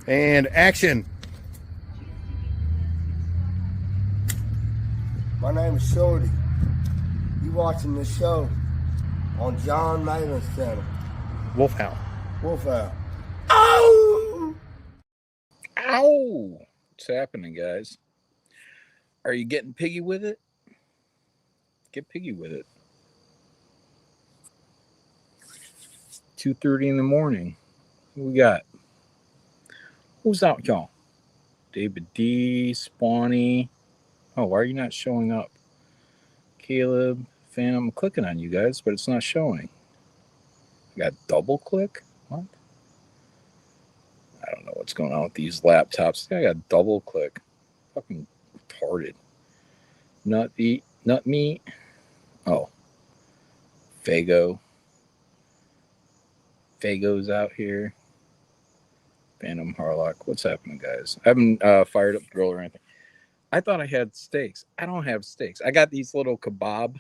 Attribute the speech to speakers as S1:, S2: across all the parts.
S1: And action.
S2: My name is Shorty. You watching this show on John Malin's channel.
S1: Wolfhound.
S2: Wolfhound.
S3: Ow! Ow! What's happening, guys? Are you getting piggy with it? Get piggy with it. 2:30 in the morning. Who we got? Who's out, y'all? David D, Spawny. Oh, why are you not showing up? Caleb, Phantom. I'm clicking on you guys, but it's not showing. I got double click? What? I don't know what's going on with these laptops. I got double click. Fucking retarded. Nut meat. Oh. Fago. Fago's out here. Phantom Harlock. What's happening, guys? I haven't fired up the grill or anything. I thought I had steaks. I don't have steaks. I got these little kebab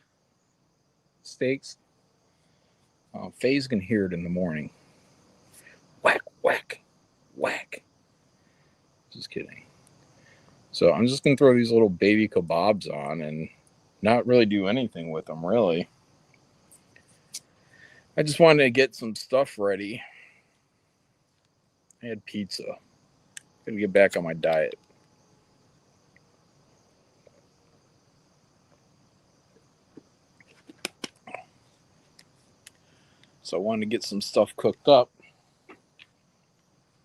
S3: steaks. Faye's can hear it in the morning. Whack, whack, whack. Just kidding. So I'm just going to throw these little baby kebabs on and not really do anything with them, really. I just wanted to get some stuff ready. I had pizza. Gotta get back on my diet. So I wanted to get some stuff cooked up.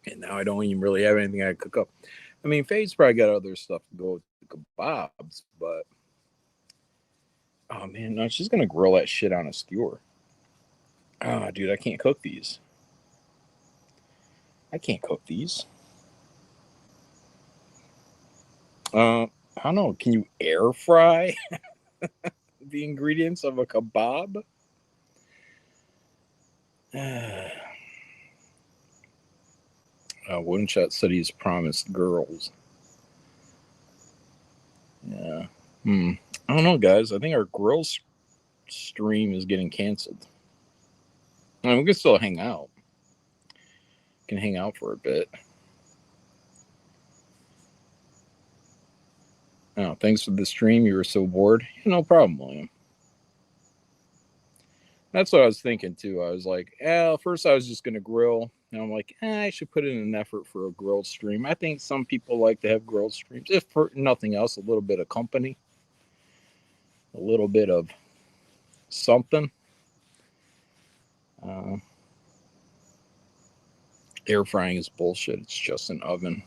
S3: And now I don't even really have anything I cook up. I mean, Faye's probably got other stuff to go with the kebabs, but oh man, no, she's gonna grill that shit on a skewer. Oh, dude, I can't cook these. I can't cook these. I don't know. Can you air fry the ingredients of a kebab? Woodshot said he's promised girls. Yeah. I don't know, guys. I think our grill stream is getting canceled. I mean, we can still hang out. Can hang out for a bit. Oh, thanks for the stream. You were so bored. Yeah, no problem, William. That's what I was thinking too. I was like, first I was just gonna grill, and I'm like, I should put in an effort for a grilled stream. I think some people like to have grilled streams, if for nothing else, a little bit of company, a little bit of something. Air frying is bullshit. It's just an oven.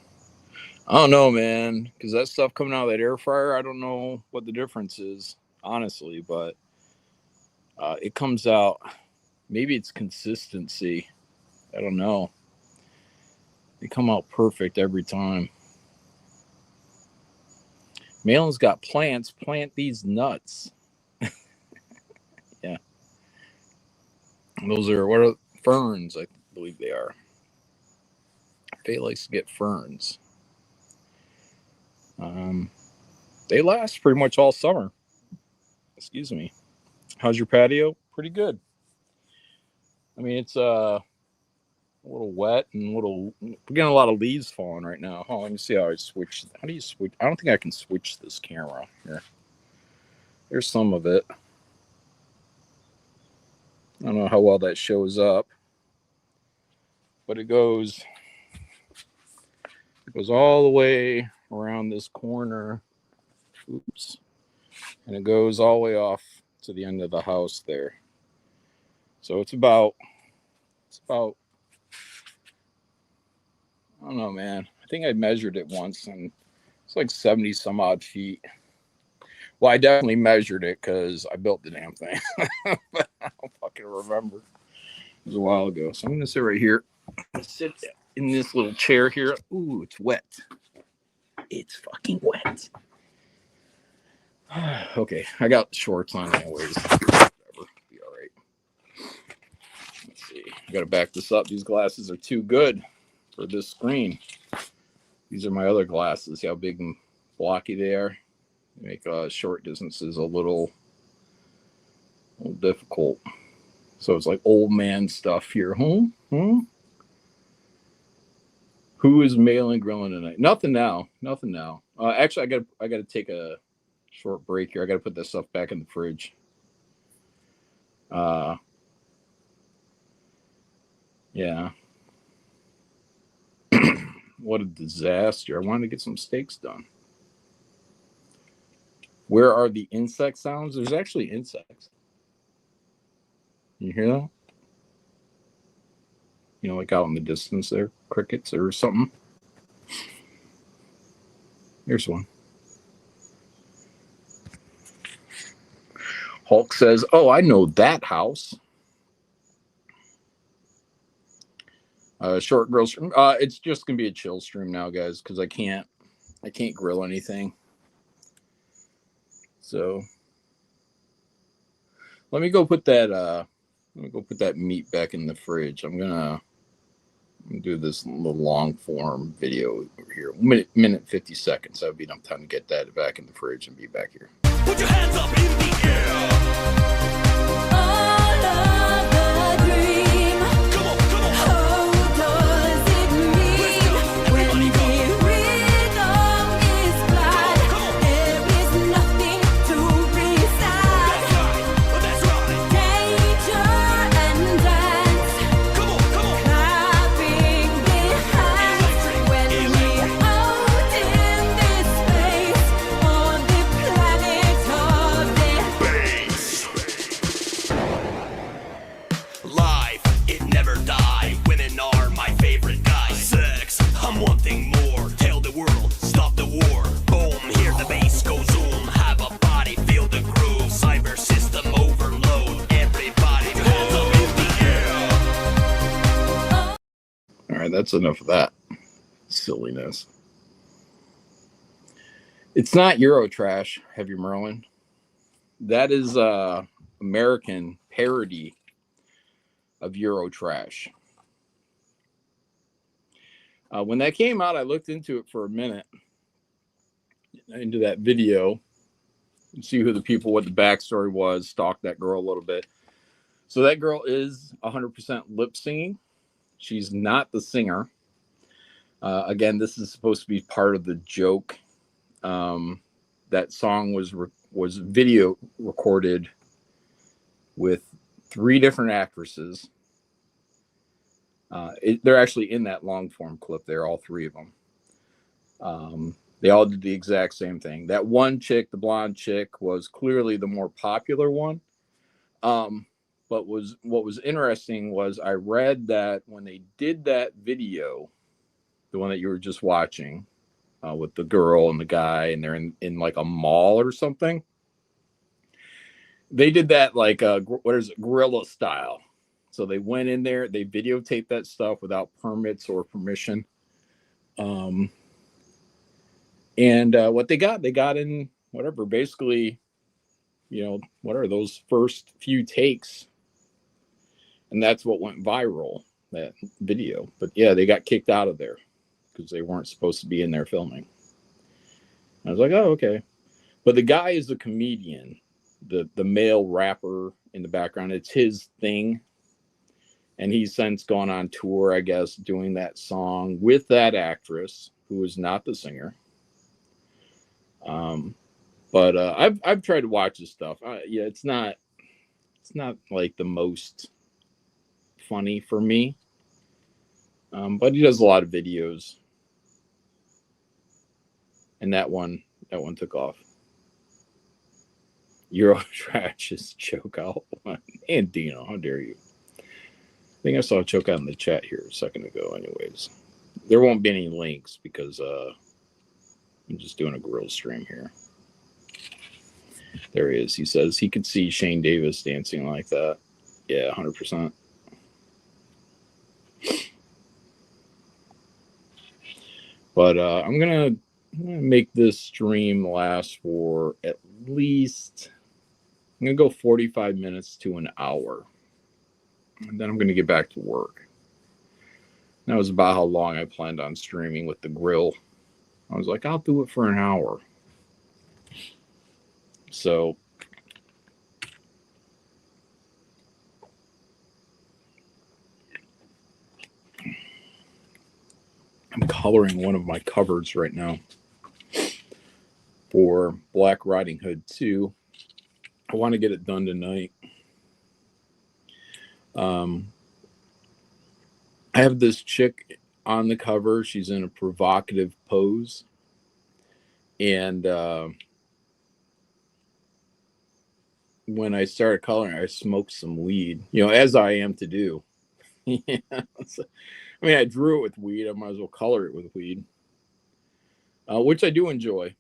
S3: I don't know, man, because that stuff coming out of that air fryer, I don't know what the difference is, honestly, but it comes out. Maybe it's consistency. I don't know. They come out perfect every time. Malin's got plants. Plant these nuts. Yeah. Those are, what are ferns, I believe they are. Faye likes to get ferns. They last pretty much all summer. Excuse me. How's your patio? Pretty good. I mean, it's a little wet and we're getting a lot of leaves falling right now. Oh, let me see how I switch. How do you switch? I don't think I can switch this camera here. There's some of it. I don't know how well that shows up, but it goes all the way around this corner. Oops. And it goes all the way off to the end of the house there. So it's about I don't know, man. I think I measured it once and it's like 70 some odd feet. Well, I definitely measured it because I built the damn thing. But I don't fucking remember. It was a while ago. So I'm going to sit right here. Sit in this little chair here. Ooh, it's wet. It's fucking wet. Okay, I got shorts on anyways. Whatever. Be all right. Let's see. I got to back this up. These glasses are too good for this screen. These are my other glasses. See how big and blocky they are? They make short distances a little difficult. So it's like old man stuff here. Who is mailing grilling tonight? Nothing now. Nothing now. Actually, I gotta take a short break here. I gotta put this stuff back in the fridge. Yeah. What a disaster. I wanted to get some steaks done. Where are the insect sounds? There's actually insects. You hear that? You know, like out in the distance there, crickets or something. Here's one. Hulk says, "Oh, I know that house." Short grill stream. It's just gonna be a chill stream now, guys, because I can't grill anything. So let me go put that meat back in the fridge. I'm gonna do this little long form video over here. Minute 50 seconds. That would be enough time to get that back in the fridge and be back here.
S4: Put your hands up in the air.
S3: That's enough of that silliness. It's not Eurotrash, Heavy Merlin. That is American parody of Eurotrash. When that came out, I looked into it for a minute, into that video, and see who the people, what the backstory was, stalked that girl a little bit. So that girl is 100% lip singing. She's not the singer. Again, this is supposed to be part of the joke. That song was video recorded with 3 different actresses. They're actually in that long form clip there, all 3 of them. They all did the exact same thing. That one chick, the blonde chick, was clearly the more popular one. But what was interesting was I read that when they did that video, the one that you were just watching, with the girl and the guy, and they're in like a mall or something, they did that like guerrilla style. So they went in there, they videotaped that stuff without permits or permission. And what they got in whatever, basically, you know, what are those first few takes? And that's what went viral, that video. But yeah, they got kicked out of there because they weren't supposed to be in there filming. I was like, oh, okay. But the guy is a comedian, the male rapper in the background. It's his thing. And he's since gone on tour, I guess, doing that song with that actress who is not the singer. But I've tried to watch this stuff. Yeah, it's not like the most funny for me. But he does a lot of videos. And that one took off. Eurotrash is choke out. And Dino, how dare you? I think I saw a choke out in the chat here a second ago. Anyways, there won't be any links because I'm just doing a grill stream here. There he is. He says he could see Shane Davis dancing like that. Yeah, 100%. But I'm gonna make this stream last for at least, I'm gonna go 45 minutes to an hour, and then I'm gonna get back to work. That was about how long I planned on streaming with the grill. I was like, I'll do it for an hour. So I'm coloring one of my covers right now for Black Riding Hood 2. I want to get it done tonight. I have this chick on the cover. She's in a provocative pose. And when I started coloring, I smoked some weed, as I am to do. Yeah. So, I drew it with weed. I might as well color it with weed, which I do enjoy.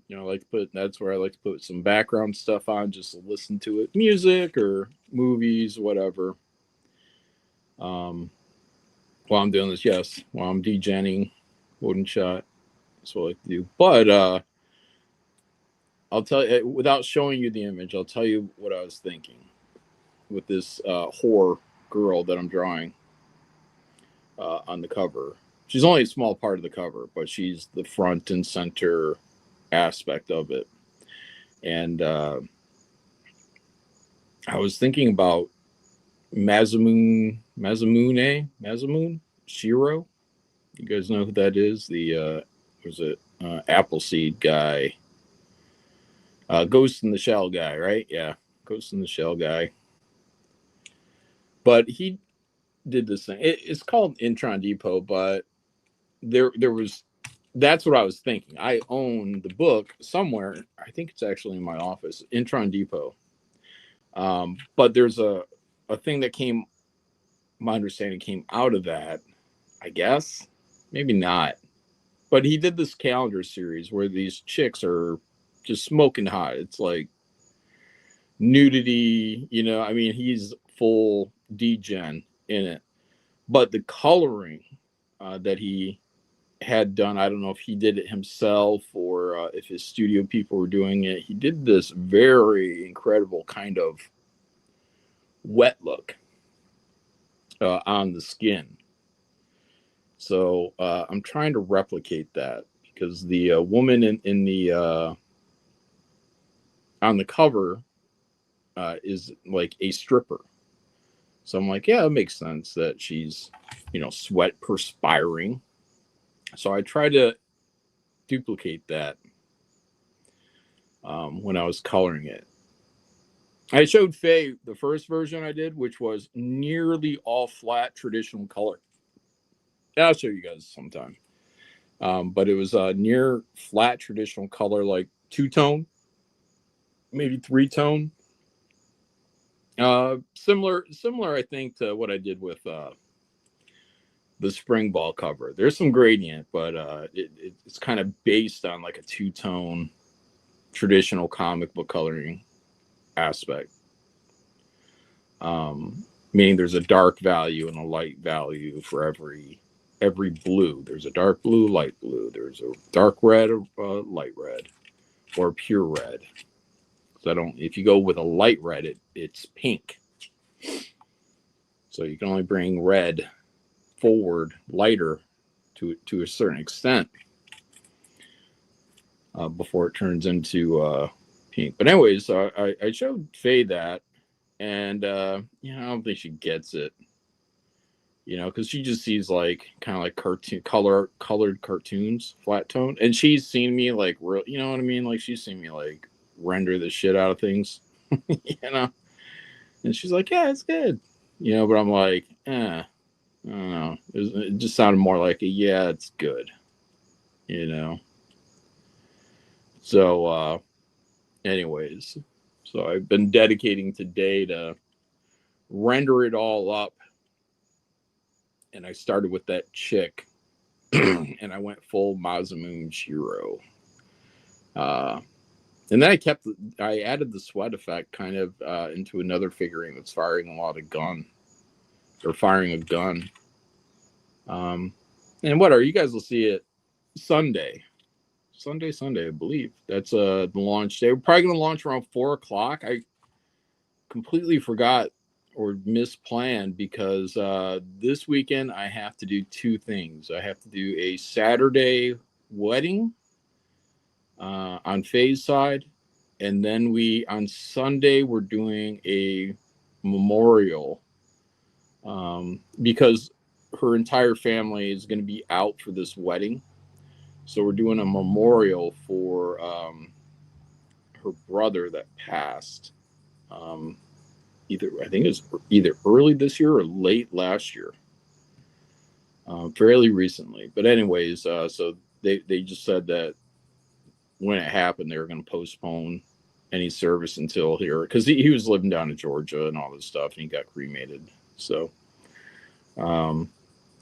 S3: That's where I like to put some background stuff on, just to listen to it, music or movies, whatever. While I'm doing this, yes, while I'm degenning, wooden shot, that's what I like to do. But I'll tell you, without showing you the image, I'll tell you what I was thinking with this whore girl that I'm drawing on the cover. She's only a small part of the cover, but she's the front and center aspect of it. And I was thinking about Masamune Shiro. You guys know who that is? The Appleseed guy, Ghost in the Shell guy, right? Yeah, Ghost in the Shell guy. But he did this thing. It's called Intron Depot, but there was. That's what I was thinking. I own the book somewhere. I think it's actually in my office, Intron Depot. But there's a thing that came, my understanding came out of that, I guess. Maybe not. But he did this calendar series where these chicks are just smoking hot. It's like nudity, he's full degen in it. But the coloring that he had done, I don't know if he did it himself or if his studio people were doing it. He did this very incredible kind of wet look on the skin. So I'm trying to replicate that because the woman in the on the cover is like a stripper. So I'm like, yeah, it makes sense that she's, sweat perspiring. So I tried to duplicate that when I was coloring it. I showed Faye the first version I did, which was nearly all flat traditional color. I'll show you guys sometime. But it was near flat traditional color, like two-tone, maybe three-tone. Similar, I think, to what I did with the spring ball cover. There's some gradient, but it's kind of based on like a two-tone traditional comic book coloring aspect. Meaning there's a dark value and a light value for every blue. There's a dark blue, light blue. There's a dark red, light red, or pure red. So if you go with a light red, it's pink. So you can only bring red forward lighter to a certain extent before it turns into pink. But anyways, I showed Faye that, and I don't think she gets it. Because she just sees like kind of like colored cartoons, flat tone, and she's seen me like real, you know what I mean? Like she's seen me like render the shit out of things, and she's like, yeah, it's good, but I'm like, I don't know. It just sounded more like yeah, it's good, So, anyways, so I've been dedicating today to render it all up. And I started with that chick, and I went full Masamune Shiro. And then I added the sweat effect kind of into another figurine that's firing a gun. And whatever, you guys will see it Sunday, I believe. That's the launch day. We're probably going to launch around 4:00. I completely forgot or misplanned because this weekend I have to do two things. I have to do a Saturday wedding on Faye's side, and then on Sunday we're doing a memorial because her entire family is going to be out for this wedding. So we're doing a memorial for her brother that passed. I think it was either early this year or late last year. Fairly recently. But anyways, so they just said that when it happened, they were going to postpone any service until here, because he was living down in Georgia and all this stuff, and he got cremated. So,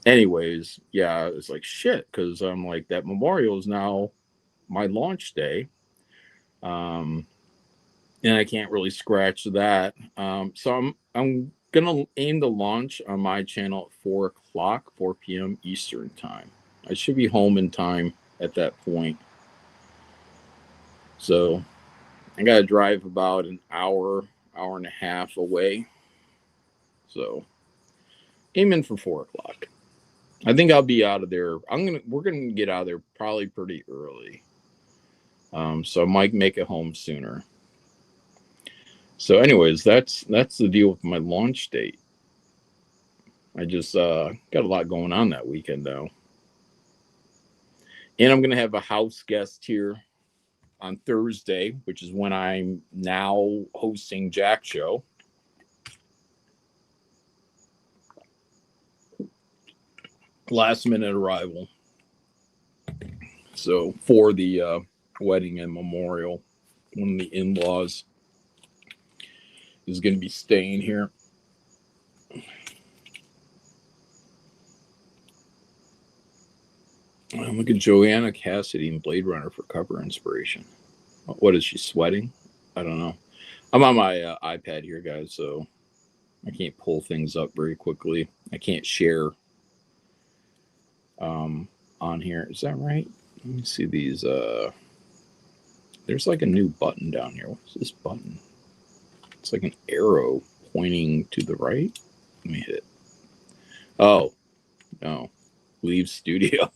S3: anyways, yeah, it's like shit, because I'm like, that memorial is now my launch day. And I can't really scratch that. So I'm gonna aim the launch on my channel at 4 p.m. Eastern time. I should be home in time at that point. So I gotta drive about an hour and a half away. So aiming for 4 o'clock. I think I'll be out of there. We're gonna get out of there probably pretty early. So I might make it home sooner. So anyways, that's the deal with my launch date. I just got a lot going on that weekend though. And I'm going to have a house guest here on Thursday, which is when I'm now hosting Jack Show. Last minute arrival. So for the wedding and memorial, one of the in-laws is going to be staying here. Look at Joanna Cassidy and Blade Runner for cover inspiration. What is she sweating? I don't know. I'm on my iPad here, guys, so I can't pull things up very quickly. I can't share on here. Is that right? Let me see these. There's like a new button down here. What's this button? It's like an arrow pointing to the right. Let me hit it. Oh, no. Leave studio.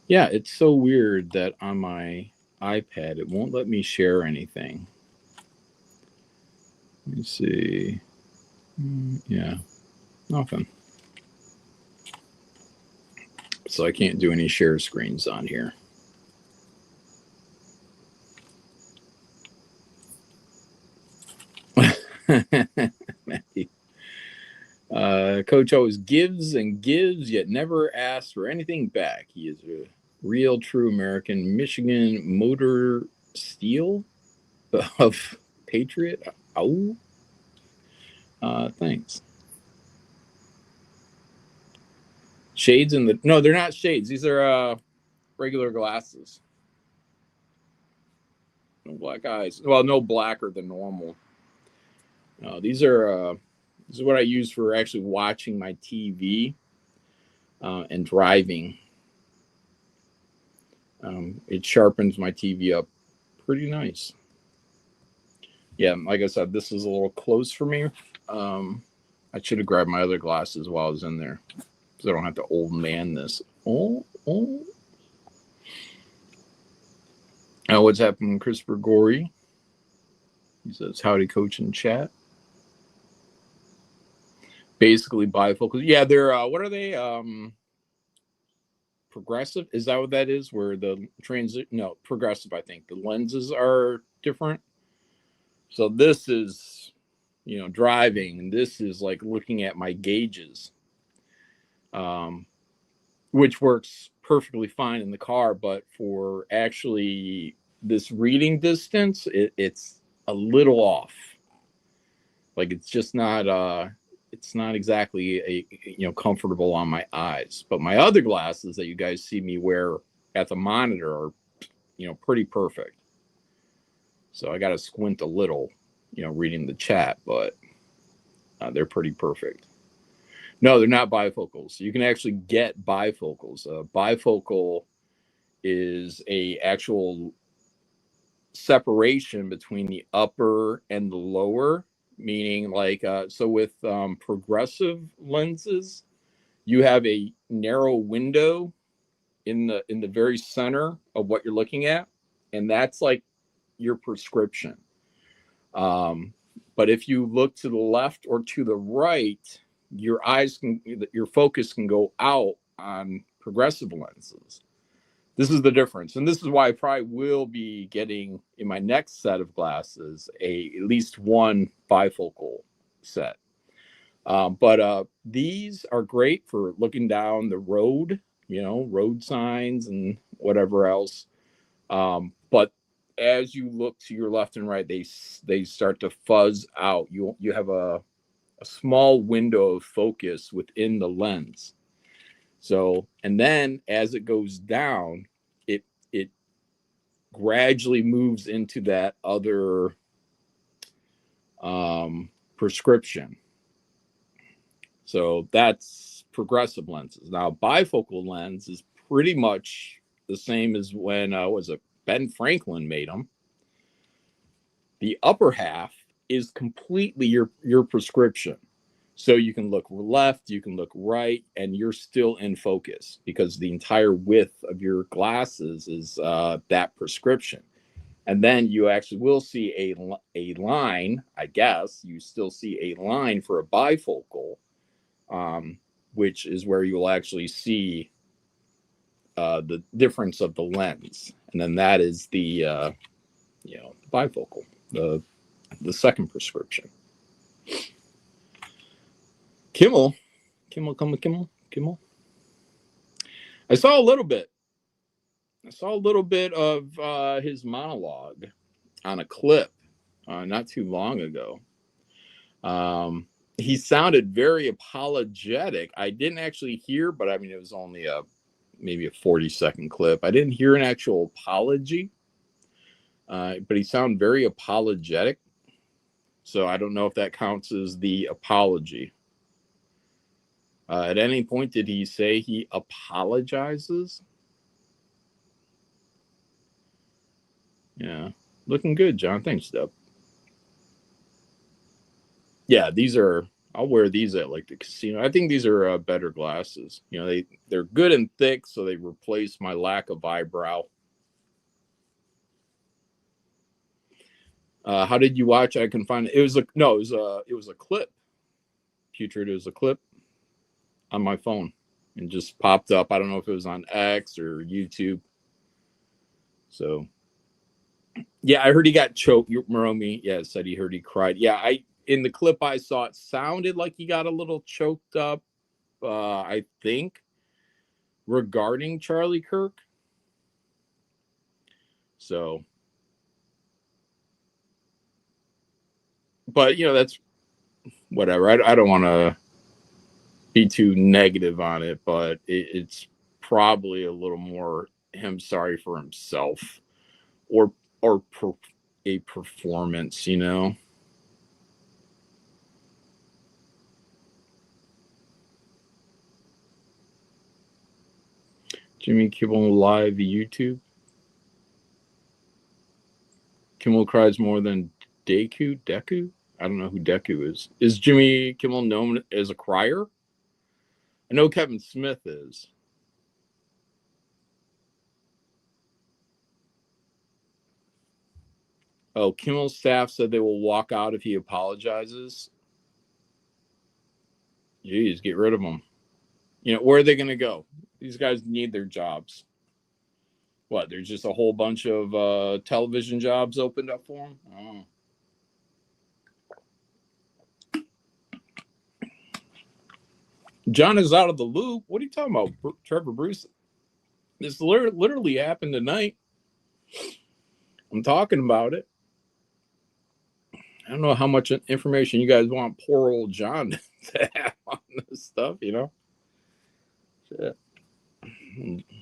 S3: Yeah, it's so weird that on my iPad it won't let me share anything. Let me see. Yeah, nothing. So I can't do any share screens on here. Coach always gives and gives, yet never asks for anything back. He is a real, true American. Michigan Motor Steel of Patriot. Oh, thanks. Shades in the... No, they're not shades. These are regular glasses. No black eyes. Well, no blacker than normal. No, these are... this is what I use for actually watching my TV and driving. It sharpens my TV up pretty nice. Yeah, like I said, this is a little close for me. I should have grabbed my other glasses while I was in there, because I don't have to old man this. Oh. What's happening, Christopher Gorey? He says, howdy, coach in chat. Basically bifocals. Yeah, they're, what are they? Progressive? Is that what that is? Where the no, progressive, I think. The lenses are different. So this is, driving, and this is like looking at my gauges, which works perfectly fine in the car, but for actually this reading distance, it's a little off. Like it's just not it's not exactly comfortable on my eyes. But my other glasses that you guys see me wear at the monitor are pretty perfect. So I got to squint a little reading the chat, but they're pretty perfect. No, they're not bifocals. You can actually get bifocals. Bifocal is a actual separation between the upper and the lower, meaning like so with progressive lenses, you have a narrow window in the very center of what you're looking at, and that's like your prescription. But But if you look to the left or to the right, your focus can go out on progressive lenses. This is the difference. And this is why I probably will be getting in my next set of glasses at least one bifocal set. But these are great for looking down the road, road signs and whatever else. But as you look to your left and right, they start to fuzz out. You have a small window of focus within the lens. So, and then as it goes down, it gradually moves into that other prescription. So that's progressive lenses. Now, bifocal lens is pretty much the same as when Ben Franklin made them. The upper half is completely your prescription. So you can look left, you can look right, and you're still in focus because the entire width of your glasses is that prescription. And then you actually will see a line, I guess. You still see a line for a bifocal, which is where you'll actually see the difference of the lens. And then that is the bifocal, the second prescription. Kimmel. I saw a little bit of his monologue on a clip not too long ago. He sounded very apologetic. I didn't actually hear, but I mean, it was only maybe a 40-second clip. I didn't hear an actual apology, but he sounded very apologetic. So I don't know if that counts as the apology. At any point, did he say he apologizes? Yeah. Looking good, John. Thanks, Dub. Yeah, I'll wear these at like the casino. I think these are better glasses. They're good and thick, so they replace my lack of eyebrow. How did you watch? I can find it. It was a clip. Putrid. It was a clip on my phone and just popped up. I don't know if it was on X or YouTube. So, yeah, I heard he got choked. Moromi, said he heard he cried. Yeah, in the clip I saw, it sounded like he got a little choked up. I think regarding Charlie Kirk. So, but that's whatever. I don't want to be too negative on it, but it's probably a little more him sorry for himself or a performance, Jimmy Kimmel live YouTube. Kimmel cries more than Deku? I don't know who Deku is. Is Jimmy Kimmel known as a crier? I know Kevin Smith is. Oh, Kimmel's staff said they will walk out if he apologizes. Jeez, get rid of him. Where are they going to go? These guys need their jobs. What, there's just a whole bunch of television jobs opened up for them? Oh. John is out of the loop. What are you talking about, Trevor Bruce? This literally happened tonight. I'm talking about it. I don't know how much information you guys want poor old John to have on this stuff, Shit.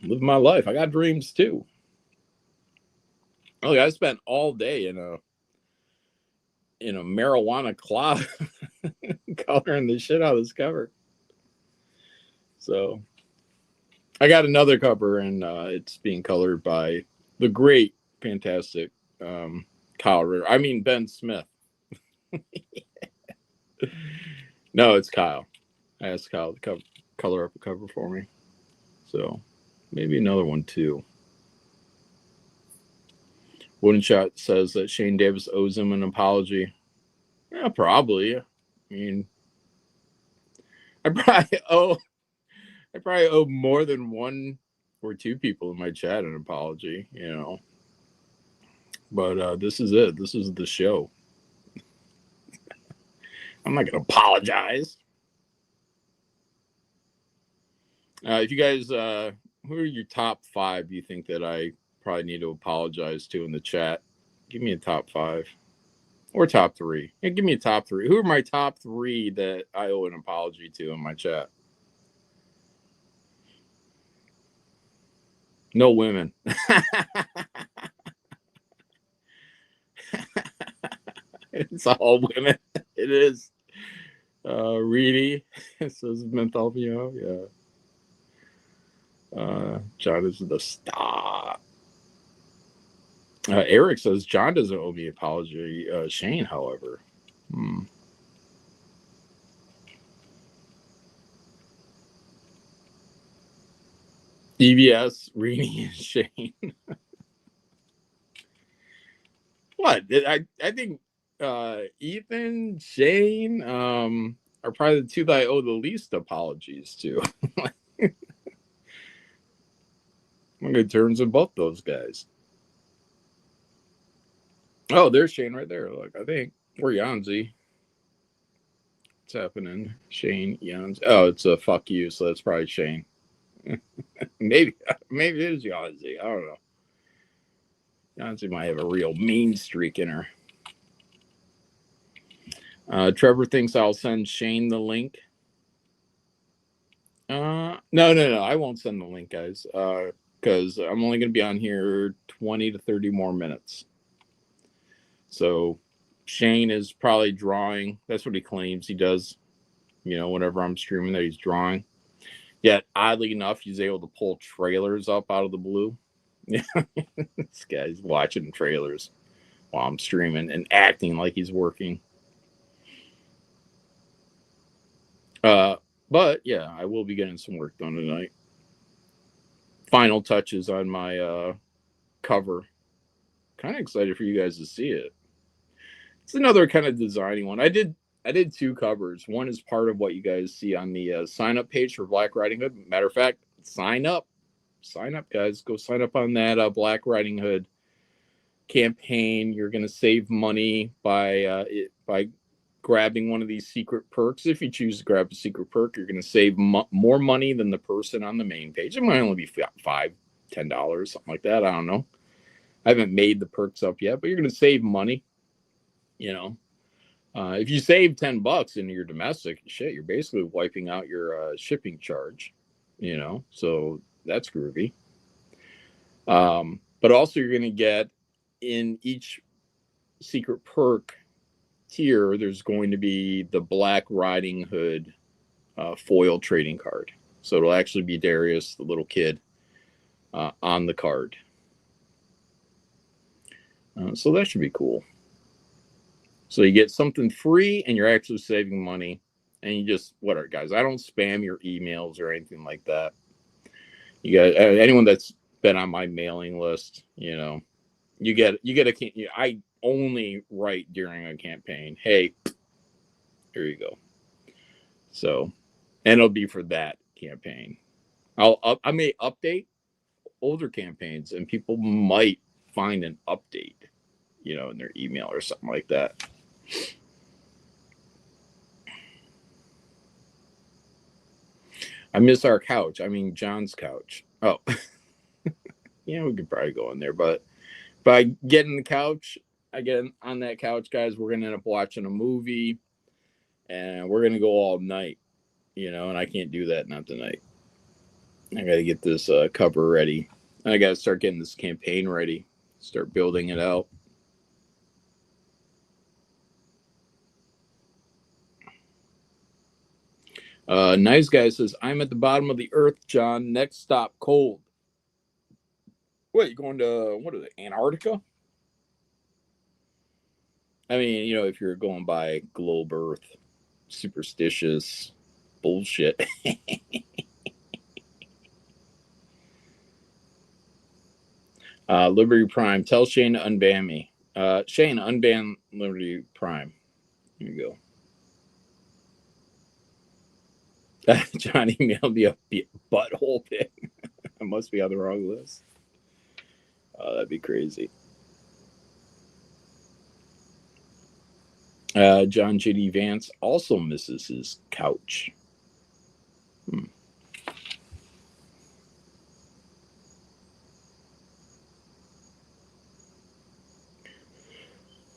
S3: Live my life. I got dreams too. Look, I spent all day in a marijuana cloud coloring the shit out of this cover. So I got another cover, and it's being colored by the great, fantastic Kyle Ritter. I mean Ben Smith. No, it's Kyle. I asked Kyle to color up a cover for me. So maybe another one too. Wooden Shot says that Shane Davis owes him an apology. Yeah, probably. I mean, I probably owe more than one or two people in my chat an apology, you know. But this is it. This is the show. I'm not gonna apologize. If you guys, who are your top 5 you think that I probably need to apologize to in the chat? Give me a top 5 or top 3. Yeah, give me a top 3. Who are my top 3 that I owe an apology to in my chat? No women. It's all women. It is. Reedy says Mentholvio. Yeah. John is the star. Eric says John doesn't owe me apology. Shane, however. EBS, Reedy, and Shane. What? I think Ethan, Shane are probably the 2 that I owe the least apologies to. I'm on good terms with both those guys. Oh, there's Shane right there. Look, I think. Or Yanzi. What's happening? Shane, Yanzi. Oh, it's a fuck you, so that's probably Shane. maybe it is Yanzi. I don't know. Yanzi might have a real mean streak in her. Trevor thinks I'll send Shane the link. No. I won't send the link, guys. Because I'm only going to be on here 20 to 30 more minutes. So Shane is probably drawing. That's what he claims he does. You know, whenever I'm streaming that he's drawing. Yet, oddly enough, he's able to pull trailers up out of the blue. Yeah, this guy's watching trailers while I'm streaming and acting like he's working. But yeah, I will be getting some work done tonight. Final touches on my cover. Kind of excited for you guys to see it. It's another kind of designy one. I did 2 covers. One is part of what you guys see on the sign up page for Black Riding Hood. Matter of fact, sign up, guys. Go sign up on that Black Riding Hood campaign. You're going to save money by grabbing one of these secret perks. If you choose to grab a secret perk, you're going to save more money than the person on the main page. It might only be $5, $10, something like that. I don't know. I haven't made the perks up yet, but you're going to save money. You know, if you save $10 in your domestic, shit, you're basically wiping out your shipping charge. You know, so that's groovy. But also, you're going to get in each secret perk tier, there's going to be the Black Riding Hood foil trading card. So it'll actually be Darius, the little kid, on the card. So that should be cool. So you get something free and you're actually saving money. And you just, whatever, guys, I don't spam your emails or anything like that. You got anyone that's been on my mailing list, you know, I only write during a campaign. Hey, here you go. So, and it'll be for that campaign. I may update older campaigns and people might find an update, you know, in their email or something like that. I miss our couch. I mean, John's couch. Oh, yeah, we could probably go in there, but by getting the couch, I get on that couch, guys, we're going to end up watching a movie and we're going to go all night, you know, and I can't do that not tonight. I got to get this cover ready. I got to start getting this campaign ready, start building it out. Nice guy says, I'm at the bottom of the earth, John. Next stop, cold. What, you going to, what is it, Antarctica? I mean, you know, if you're going by globe earth, superstitious bullshit. Liberty Prime, tell Shane to unban me. Shane, unban Liberty Prime. Here you go. John emailed me a butthole pic. I must be on the wrong list. Oh, that'd be crazy. John J.D. Vance also misses his couch.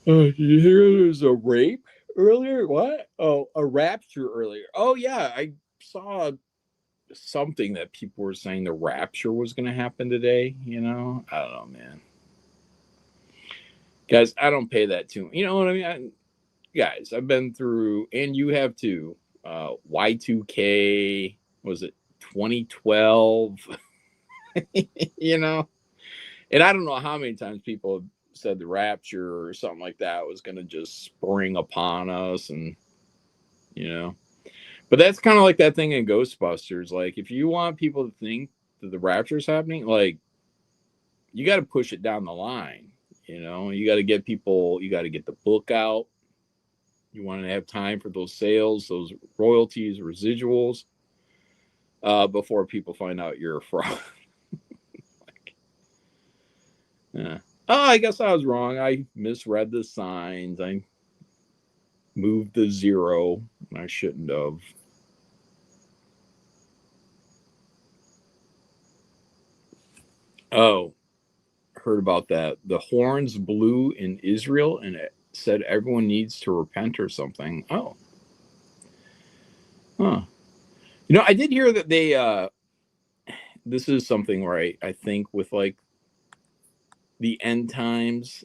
S3: Did you hear there was a rape earlier? What? Oh, a rapture earlier. Oh, yeah. I saw something that people were saying the rapture was going to happen today. I don't know, man. Guys, I don't pay that too. You know what I mean? Guys, I've been through, and you have too, Y2K, was it 2012? And I don't know how many times people have said the rapture or something like that was going to just spring upon us, and but that's kind of like that thing in Ghostbusters. Like, if you want people to think that the rapture is happening, like, you got to push it down the line. You got to get people, you got to get the book out. You want to have time for those sales, those royalties, residuals, before people find out you're a fraud. Yeah. Oh, I guess I was wrong. I misread the signs. I moved the zero. I shouldn't have. Oh, heard about that. The horns blew in Israel, and it said everyone needs to repent or something. Oh. Huh. I did hear that they this is something where I think with like the end times,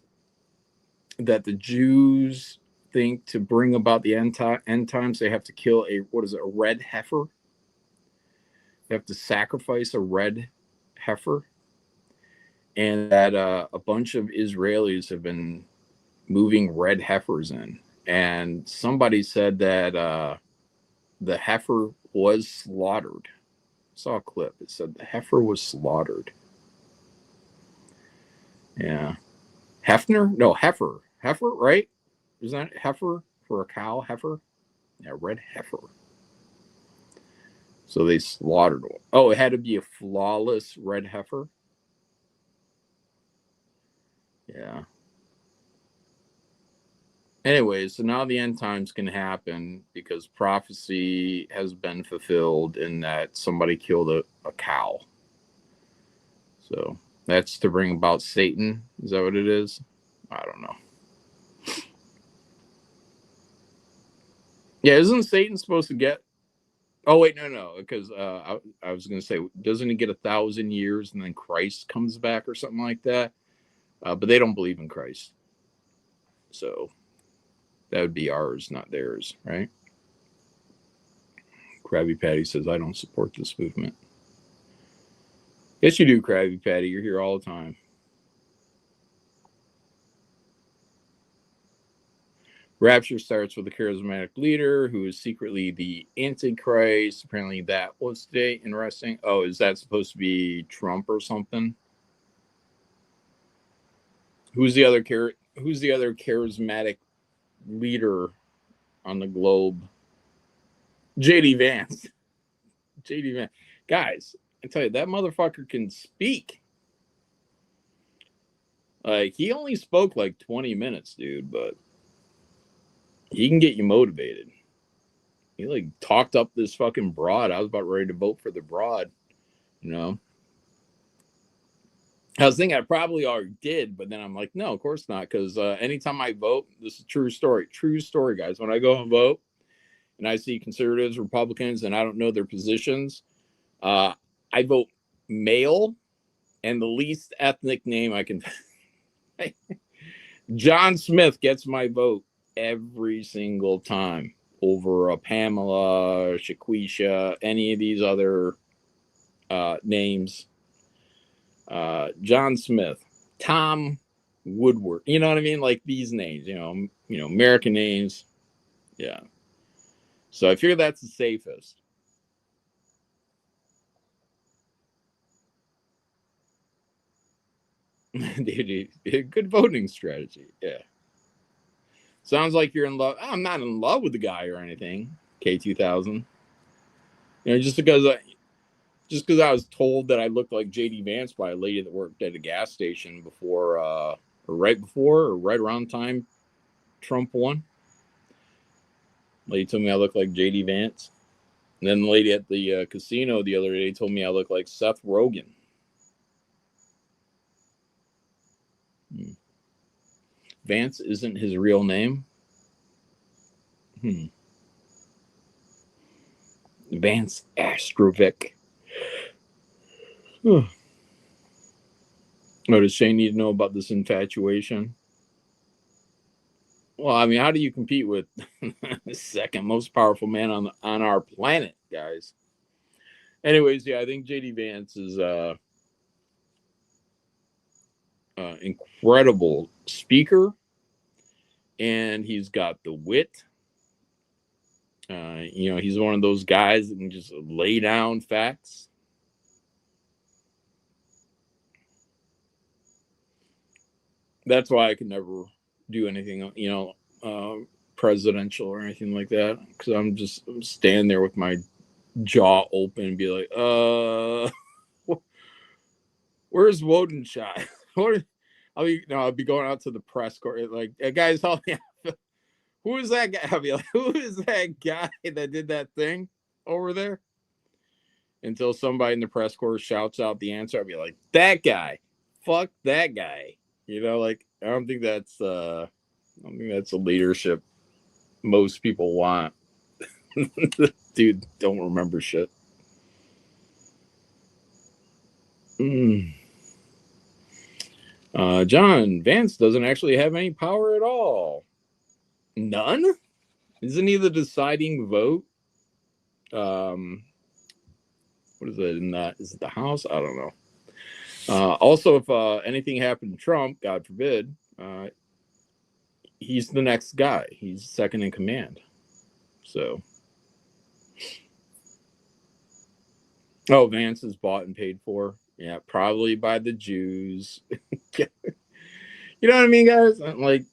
S3: that the Jews think to bring about the end times, they have to kill a red heifer. They have to sacrifice a red heifer, and that a bunch of Israelis have been moving red heifers in, and somebody said that the heifer was slaughtered. I saw a clip. It said the heifer was slaughtered. Yeah. Hefner? No, heifer. Heifer, right? Isn't that heifer for a cow? Heifer? Yeah, red heifer. So they slaughtered one. Oh, it had to be a flawless red heifer? Yeah. Anyways, so now the end times can happen because prophecy has been fulfilled in that somebody killed a cow. So that's to bring about Satan. Is that what it is? I don't know. Yeah, isn't Satan supposed to get? Oh wait, no, because I was going to say, doesn't he get 1,000 years and then Christ comes back or something like that? But they don't believe in Christ, so that would be ours, not theirs, right? Krabby Patty says, I don't support this movement. Yes, you do, Krabby Patty. You're here all the time. Rapture starts with a charismatic leader who is secretly the Antichrist. Apparently, that was today. Interesting. Oh, is that supposed to be Trump or something? Who's the other charismatic leader on the globe? JD Vance. JD Vance. Guys, I tell you, that motherfucker can speak. Like, he only spoke like 20 minutes, dude, but he can get you motivated. He like talked up this fucking broad. I was about ready to vote for the broad, you know. I was thinking I probably already did, but then I'm like, no, of course not, because anytime I vote, this is true story, guys. When I go and vote, and I see conservatives, Republicans, and I don't know their positions, I vote male and the least ethnic name I can. John Smith gets my vote every single time over a Pamela, Shaquisha, any of these other names. John Smith, Tom Woodward. You know what I mean? Like these names, American names. Yeah. So I figure that's the safest. Dude, good voting strategy. Yeah. Sounds like you're in love. I'm not in love with the guy or anything. K2000. You know, just because I was told that I looked like JD Vance by a lady that worked at a gas station before, or right before, or right around the time Trump won. Lady told me I looked like JD Vance. And then the lady at the casino the other day told me I look like Seth Rogen. Vance isn't his real name. Vance Astrovic. Oh, does Shane need to know about this infatuation? Well, I mean, how do you compete with the second most powerful man on our planet, guys? Anyways, yeah, I think JD Vance is incredible speaker, and he's got the wit. You know, he's one of those guys that can just lay down facts. That's why I could never do anything, you know, presidential or anything like that, because I'm standing there with my jaw open and be like, where's Wodenshot? I'll be going out to the press corps, like, hey, guys, help me out. Who is that guy? I'll be like, who is that guy that did that thing over there? Until somebody in the press corps shouts out the answer, I'll be like, that guy. Fuck that guy. You know, like, I don't think that's a leadership most people want. Dude, don't remember shit. John, Vance doesn't actually have any power at all. None? Isn't he the deciding vote? What is it in that? Is it the House? I don't know. Also, if anything happened to Trump, God forbid, he's the next guy. He's second in command. So, Vance is bought and paid for. Yeah, probably by the Jews. You know what I mean, guys? I'm like,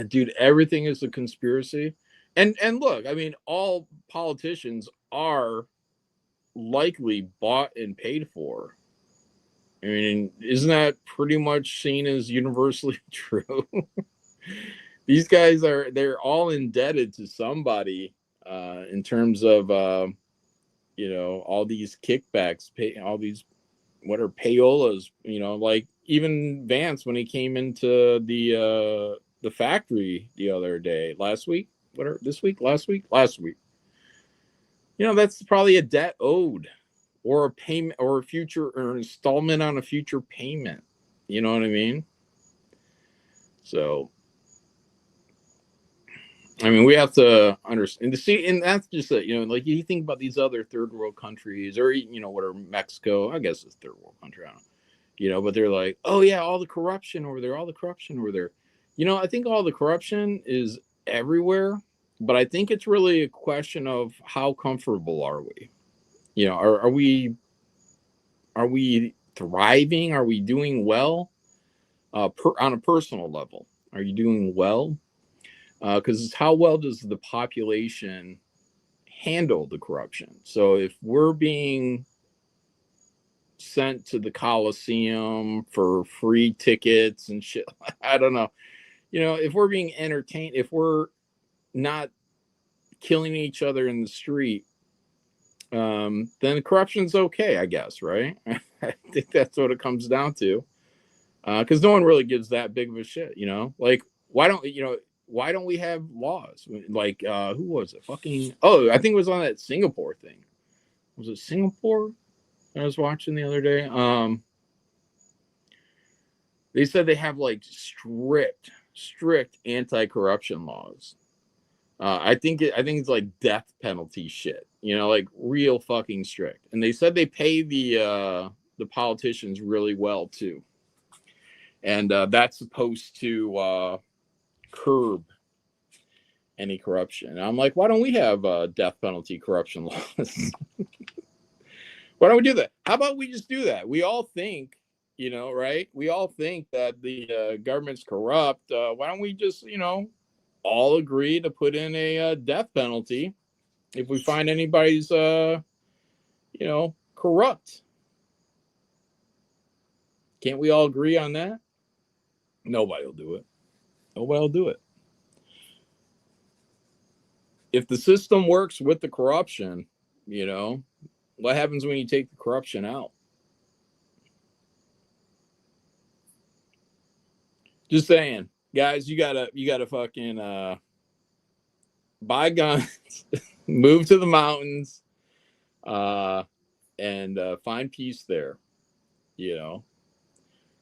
S3: dude, everything is a conspiracy. And look, I mean, all politicians are likely bought and paid for. I mean, isn't that pretty much seen as universally true? These guys they're all indebted to somebody in terms of you know, all these kickbacks, all these what are payolas, you know, like even Vance when he came into the factory the other day, last week, last week. You know, that's probably a debt owed, or a payment, or a future, or an installment on a future payment. You know what I mean? So, I mean, we have to understand. And that's just it. You know, like you think about these other third world countries, or you know, what are Mexico? I guess it's third world country. I don't know. You know, but they're like, oh yeah, all the corruption over there, You know, I think all the corruption is everywhere, but I think it's really a question of how comfortable are we? You know, are we thriving? Are we doing well? On a personal level, are you doing well? Because how well does the population handle the corruption? So if we're being sent to the Coliseum for free tickets and shit, I don't know. You know, if we're being entertained, if we're not killing each other in the street, then corruption's okay, I guess, right? I think that's what it comes down to. Because no one really gives that big of a shit, you know? Like, why don't we have laws? Like, who was it? I think it was on that Singapore thing. Was it Singapore I was watching the other day? They said they have like strict anti-corruption laws. I think it's like death penalty shit, you know, like real fucking strict. And they said they pay the politicians really well too. And that's supposed to curb any corruption. And I'm like, why don't we have death penalty corruption laws? Why don't we do that? How about we just do that? We all think, you know, right? We all think that the government's corrupt. Why don't we just, you know, all agree to put in a death penalty if we find anybody's, corrupt. Can't we all agree on that? Nobody will do it. Nobody will do it. If the system works with the corruption, what happens when you take the corruption out? Just saying, guys, you gotta fucking buy guns, move to the mountains, and find peace there.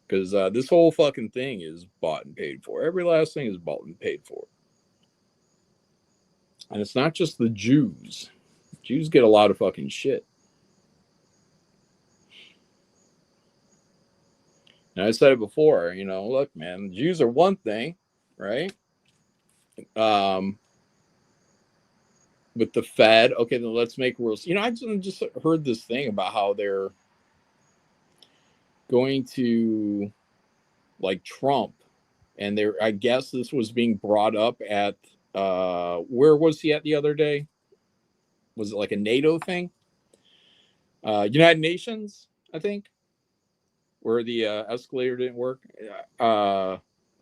S3: Because this whole fucking thing is bought and paid for. Every last thing is bought and paid for. And it's not just the Jews. Jews get a lot of fucking shit. And I said it before, look, man, the Jews are one thing, right? With the Fed, okay, then let's make rules. I just heard this thing about how they're going to, like, Trump, and I guess this was being brought up at, where was he at the other day? Was it like a NATO thing? United Nations, I think, where the escalator didn't work. I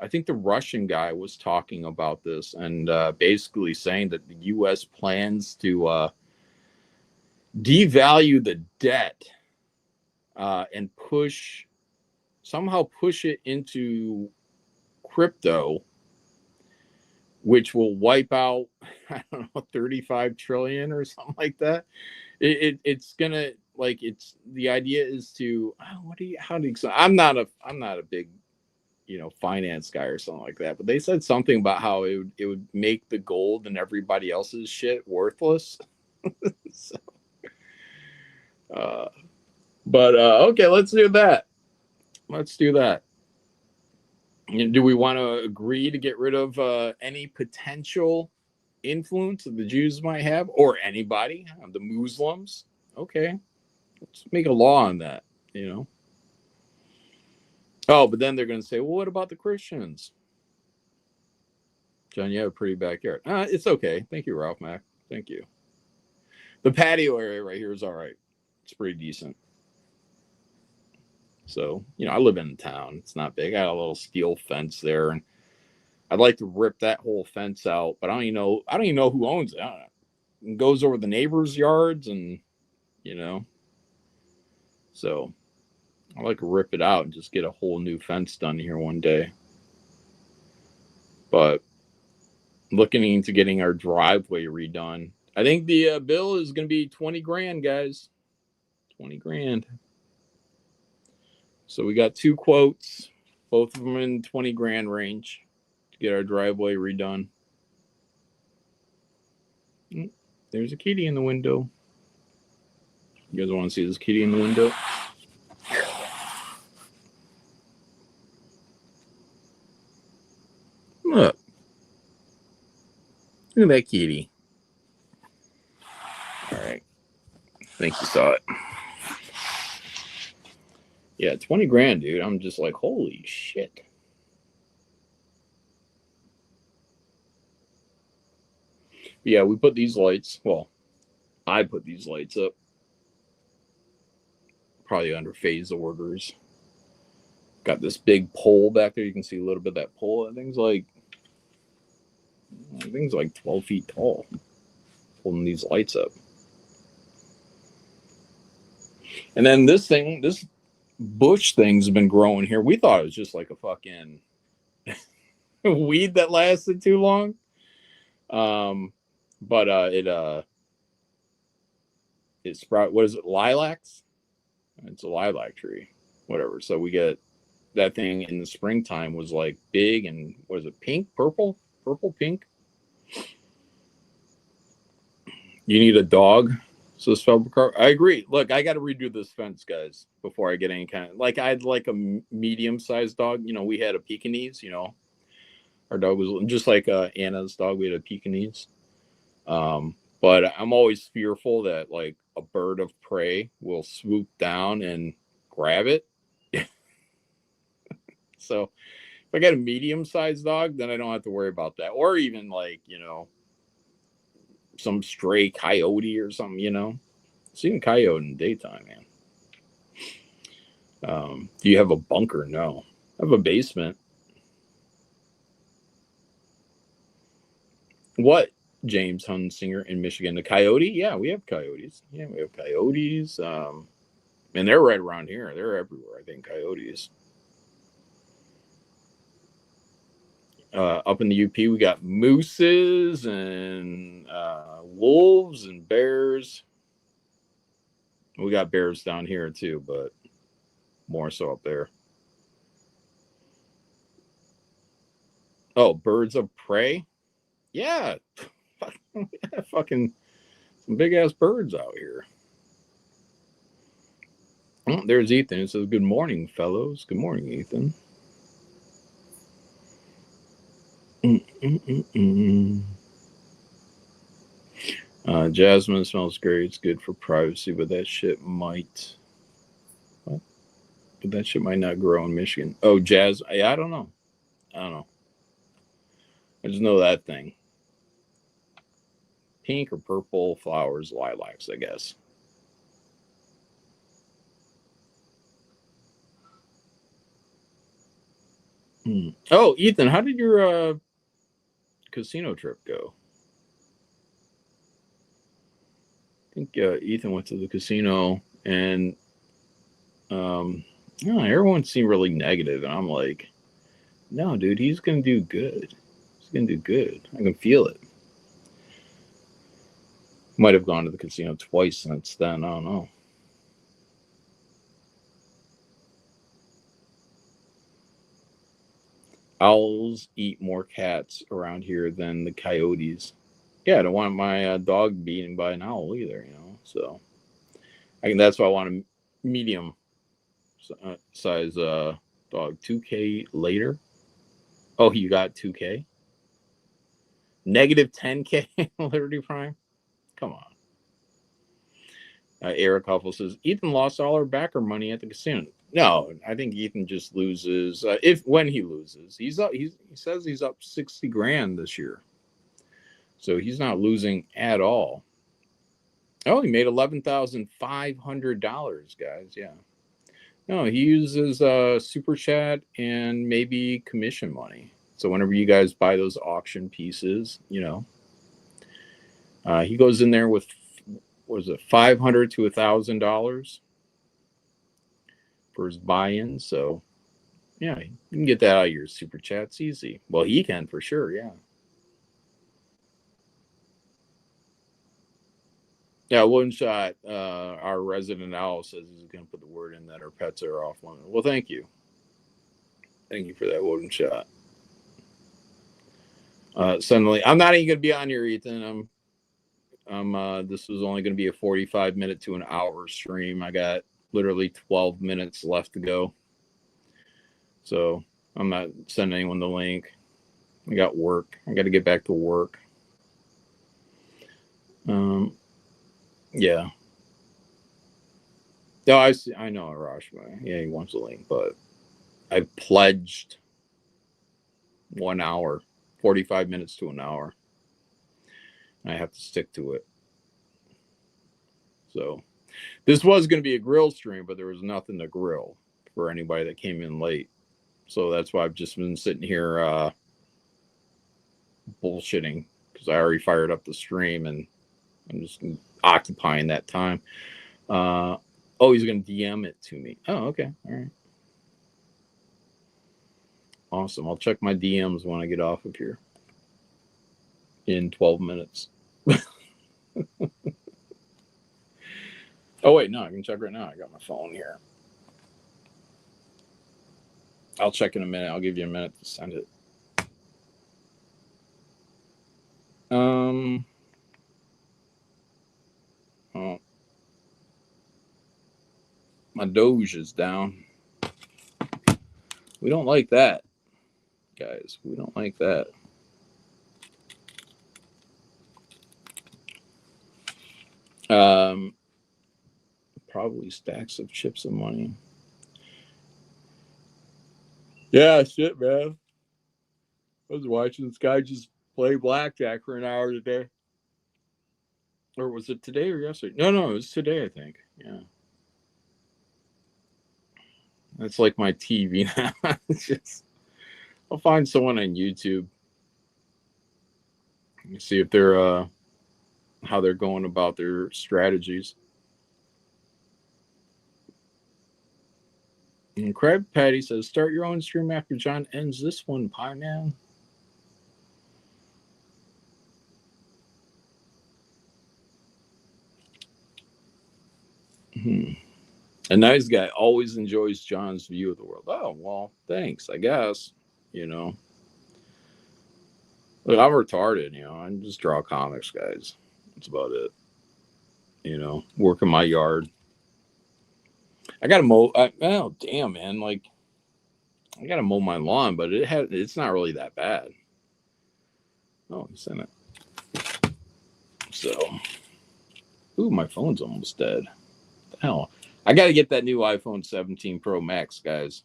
S3: think the Russian guy was talking about this and basically saying that the U.S. plans to devalue the debt and somehow push it into crypto, which will wipe out, I don't know, 35 trillion or something like that. It's gonna, like, the idea is to, I'm not a big finance guy or something like that, but they said something about how it would make the gold and everybody else's shit worthless. So, but okay, let's do that. Do we want to agree to get rid of any potential influence that the Jews might have, or anybody, the Muslims? Okay, let's make a law on that. Oh, but then they're going to say, well, what about the Christians? John, you have a pretty backyard. It's okay. Thank you, Ralph Mack. Thank you. The patio area right here is all right. It's pretty decent. So, I live in town. It's not big. I got a little steel fence there, and I'd like to rip that whole fence out, but I don't even know who owns it. I don't know. It goes over the neighbors' yards, and so I'd like to rip it out and just get a whole new fence done here one day. But looking into getting our driveway redone. I think the bill is going to be 20 grand, guys. 20 grand. So we got 2 quotes, both of them in 20 grand range to get our driveway redone. There's a kitty in the window. You guys want to see this kitty in the window? Look. Look at that kitty. All right. I think you saw it. Yeah, 20 grand, dude. I'm just like, holy shit. Yeah, we put these lights. Well, I put these lights up. Probably under phase orders. Got this big pole back there. You can see a little bit of that pole. That thing's like 12 feet tall. Holding these lights up. And then this bush thing's been growing here. We thought it was just like a fucking weed that lasted too long. But it sprout. What is it? Lilacs? It's a lilac tree. Whatever. So we get that thing in the springtime was like big and what is it? Pink, purple, pink. You need a dog. So I agree. Look, I got to redo this fence, guys, before I get any kind of, like, I'd like a medium-sized dog. We had a Pekingese. Our dog was just like Anna's dog. We had a Pekingese. But I'm always fearful that, like, a bird of prey will swoop down and grab it. So If I got a medium-sized dog, then I don't have to worry about that. Or even like, you know, some stray coyote or something, you know. Seeing coyote in the daytime, man. Do you have a bunker? No. I have a basement. What? James Hunsinger in Michigan. The coyote? Yeah, we have coyotes. Yeah, we have coyotes. And they're right around here. They're everywhere, I think, coyotes. Up in the UP, we got mooses and wolves and bears. We got bears down here too, but more so up there. Oh, birds of prey? Yeah. Fucking some big ass birds out here. Oh, there's Ethan. It says, "Good morning, fellows." Good morning, Ethan. Jasmine smells great. It's good for privacy, but that shit might. What? But that shit might not grow in Michigan. Oh, I don't know. I don't know. I just know that thing. Pink or purple flowers, lilacs, I guess. Oh, Ethan, how did your casino trip go? I think Ethan went to the casino, and everyone seemed really negative, and I'm like, no, dude, he's gonna do good. He's gonna do good. I can feel it. Might have gone to the casino twice since then. I don't know. Owls eat more cats around here than the coyotes. Yeah, I don't want my dog being by an owl either, you know. So that's why I want a medium size dog. 2K later. Oh, you got 2K? Negative 10K Liberty Prime? Come on. Eric Huffle says, Ethan lost all our backer money at the casino. No, I think Ethan just loses when he loses. He says he's up 60 grand this year. So he's not losing at all. Oh, he made $11,500, guys. Yeah. No, he uses super chat and maybe commission money. So whenever you guys buy those auction pieces, you know, he goes in there with, what was it, $500 to $1,000 for his buy-in. So yeah, you can get that out of your super chats easy. Well, he can for sure. Yeah. Yeah, one shot. Our resident owl says he's going to put the word in that our pets are off limit. Well, thank you. Thank you for that wooden shot. Suddenly, I'm not even going to be on here, Ethan. This was only going to be a 45-minute to an hour stream. I got literally 12 minutes left to go. So I'm not sending anyone the link. I got work. I got to get back to work. Yeah. No, I know Arash. Yeah, he wants a link, but I pledged 1 hour, 45 minutes to an hour. I have to stick to it. So this was going to be a grill stream, but there was nothing to grill for anybody that came in late. So that's why I've just been sitting here bullshitting, because I already fired up the stream and I'm just occupying that time. Oh, he's going to DM it to me. Oh, okay. All right. Awesome. I'll check my DMs when I get off of here in 12 minutes. Oh, wait, no, I can check right now. I got my phone here. I'll check in a minute. I'll give you a minute to send it. Oh. My Doge is down. We don't like that, guys. We don't like that. Probably stacks of chips of money. Yeah, shit, man. was watching this guy just play blackjack for an hour today. Or was it today or yesterday? No, it was today, I think. Yeah. That's like my TV now. It's just, I'll find someone on YouTube. See if they're how they're going about their strategies. And Crab Patty says, start your own stream after John ends this one, Pie Man. A nice guy always enjoys John's view of the world. Oh, well, thanks, I guess. You know. Look, I'm retarded, you know. I just draw comics, guys. That's about it. You know, work in my yard. I gotta mow. Oh, damn, man! Like, I gotta mow my lawn, but it's not really that bad. Oh, he sent it. So, ooh, my phone's almost dead. What the hell, I gotta get that new iPhone 17 Pro Max, guys.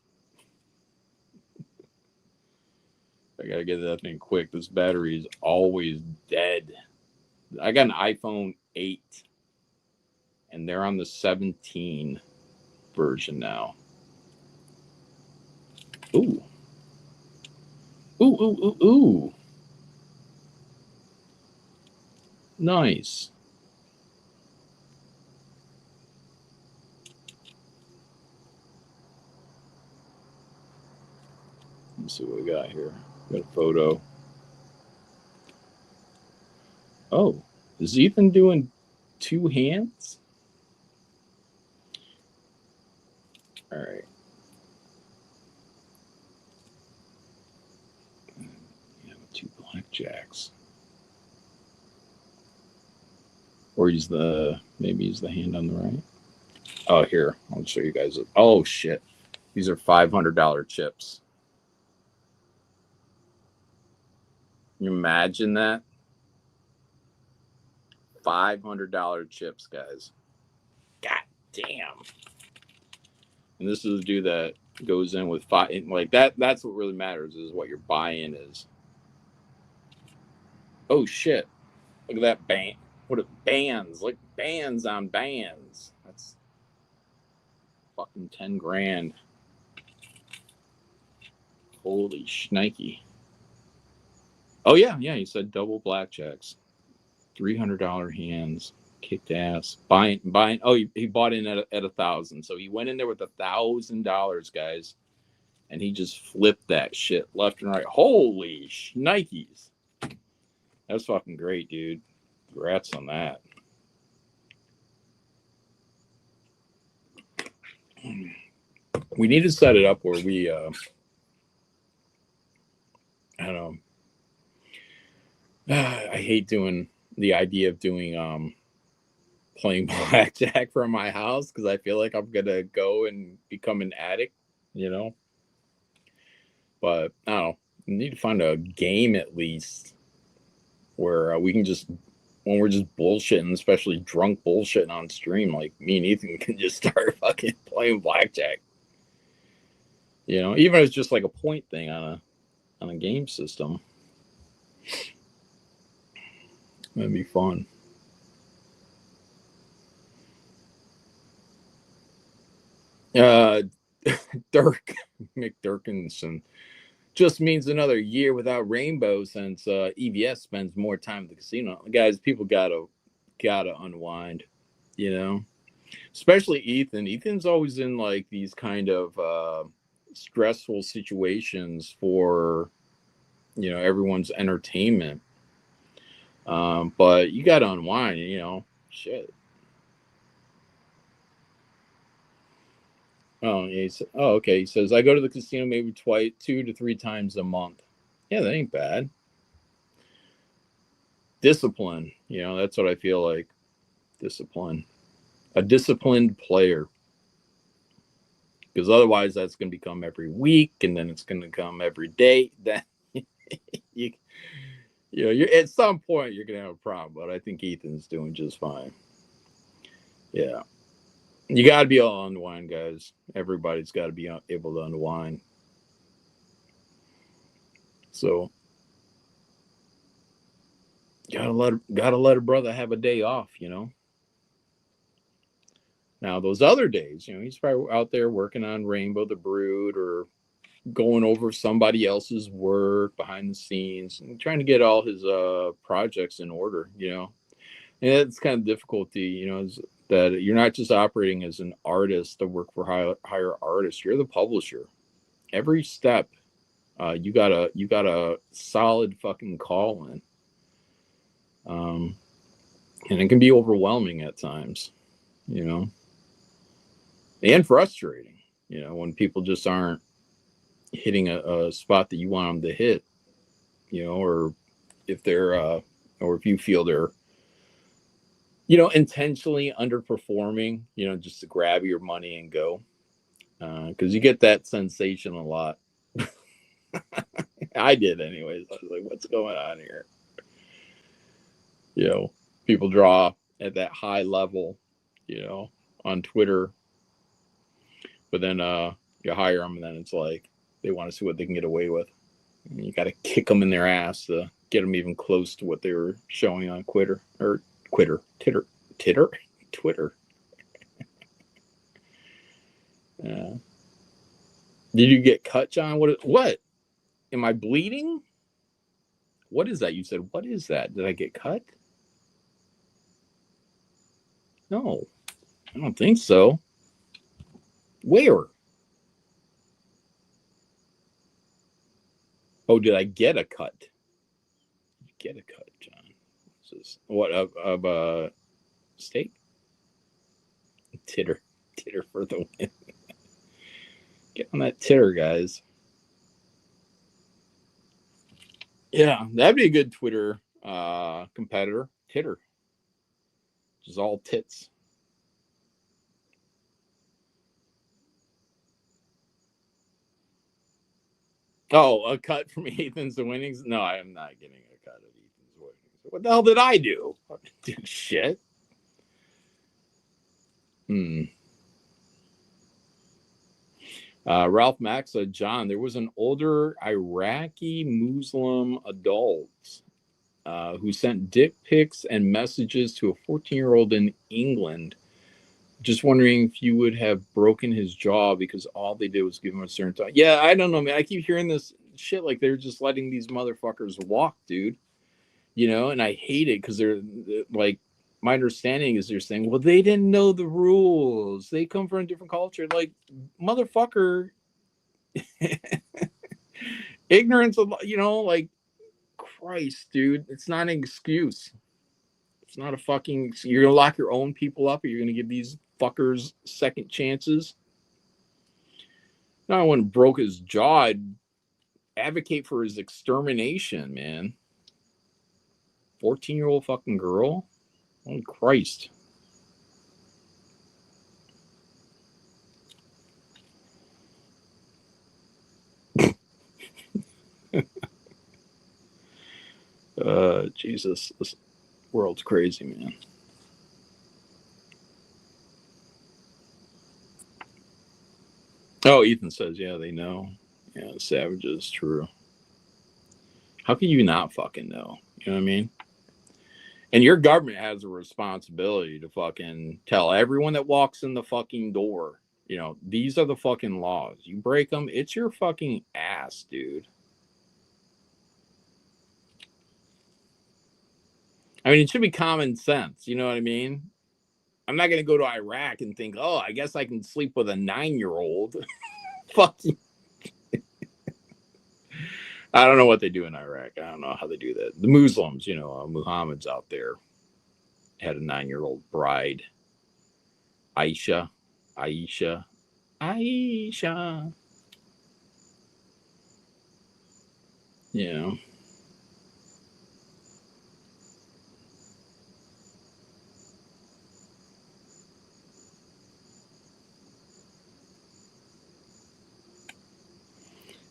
S3: I gotta get that thing quick. This battery is always dead. I got an iPhone 8, and they're on the 17 version now. Ooh. Ooh. Nice. Let's see what we got here. Got a photo. Oh, is Ethan doing two hands? All right. Yeah, two blackjacks. Or maybe use the hand on the right. Oh, here, I'll show you guys. Oh shit, these are $500 chips. Can you imagine that? $500 chips, guys. God damn. And this is the dude that goes in with five, like that. That's what really matters, is what your buy-in is. Oh shit! Look at that band. What are bands? Like bands on bands. That's fucking 10 grand. Holy shnikey. Oh yeah. He said double blackjacks, $300 hands, kicked ass. Buying. Oh, he bought in at 1,000. So he went in there with $1,000, guys, and he just flipped that shit left and right. Holy shnikes. That's fucking great, dude. Congrats on that. We need to set it up where we I don't know. I hate doing the idea of doing playing blackjack from my house, because I feel like I'm gonna go and become an addict, you know. But I don't know. We need to find a game at least where we can just, when we're just bullshitting, especially drunk bullshitting on stream, like me and Ethan can just start fucking playing blackjack. You know, even if it's just like a point thing on a game system. That'd be fun. Dirk McDirkinson just means another year without Rainbow, since EVS spends more time at the casino. Guys, people gotta unwind, you know. Especially Ethan. Ethan's always in like these kind of stressful situations for, you know, everyone's entertainment. But you gotta unwind, you know. Shit. Oh, yeah, okay. He says, I go to the casino maybe 2 to 3 times a month. Yeah, that ain't bad. Discipline, you know, that's what I feel like. Discipline. A disciplined player. Because otherwise that's going to become every week, and then it's going to come every day. Then you know, you're at some point you're going to have a problem, but I think Ethan's doing just fine. Yeah. You got to be able to unwind, guys. Everybody's got to be able to unwind. So Gotta let a brother have a day off, you know. Now those other days, you know, he's probably out there working on Rainbow the Brood or going over somebody else's work behind the scenes and trying to get all his projects in order, you know. And it's kind of difficulty, you know, is that you're not just operating as an artist to work for hire artists. You're the publisher. Every step, you got a solid fucking call in, and it can be overwhelming at times, you know, and frustrating, you know, when people just aren't hitting a spot that you want them to hit, you know, or if they're or if you feel they're, you know, intentionally underperforming, you know, just to grab your money and go, because you get that sensation a lot. I did anyways. I was like, what's going on here? You know, people draw at that high level, you know, on Twitter, but then you hire them and then it's like they want to see what they can get away with. And you got to kick them in their ass to get them even close to what they were showing on Twitter. Twitter. Did you get cut, John? What? Am I bleeding? What is that? You said, what is that? Did I get cut? No, I don't think so. Where? Oh, did I get a cut? Get a cut, John. This is what of steak? Titter for the win. Get on that titter, guys. Yeah, that'd be a good Twitter competitor. Titter, which is all tits. Oh, a cut from Ethan's winnings? No, I am not getting a cut of Ethan's winnings. What the hell did I do? I didn't do shit. Ralph Mack said, John, there was an older Iraqi Muslim adult who sent dick pics and messages to a 14-year-old in England. Just wondering if you would have broken his jaw because all they did was give him a certain time. Yeah, I don't know, man. I keep hearing this shit like they're just letting these motherfuckers walk, dude. You know, and I hate it because they're like, my understanding is they're saying, well, they didn't know the rules. They come from a different culture. Like, motherfucker, ignorance of, you know, like, Christ, dude. It's not an excuse. It's not a fucking, you're going to lock your own people up or you're going to give these fuckers second chances. No one broke his jaw. I'd advocate for his extermination, man. 14-year-old fucking girl. Oh, Christ. Jesus. This world's crazy, man. Oh, Ethan says, yeah, they know. Yeah, the savages, true. How can you not fucking know? You know what I mean? And your government has a responsibility to fucking tell everyone that walks in the fucking door, you know, these are the fucking laws. You break them, it's your fucking ass, dude. I mean, it should be common sense. You know what I mean? I'm not going to go to Iraq and think, oh, I guess I can sleep with a 9-year-old. Fuck you. I don't know what they do in Iraq. I don't know how they do that. The Muslims, you know, Muhammad's out there, had a 9-year-old bride. Aisha. You know.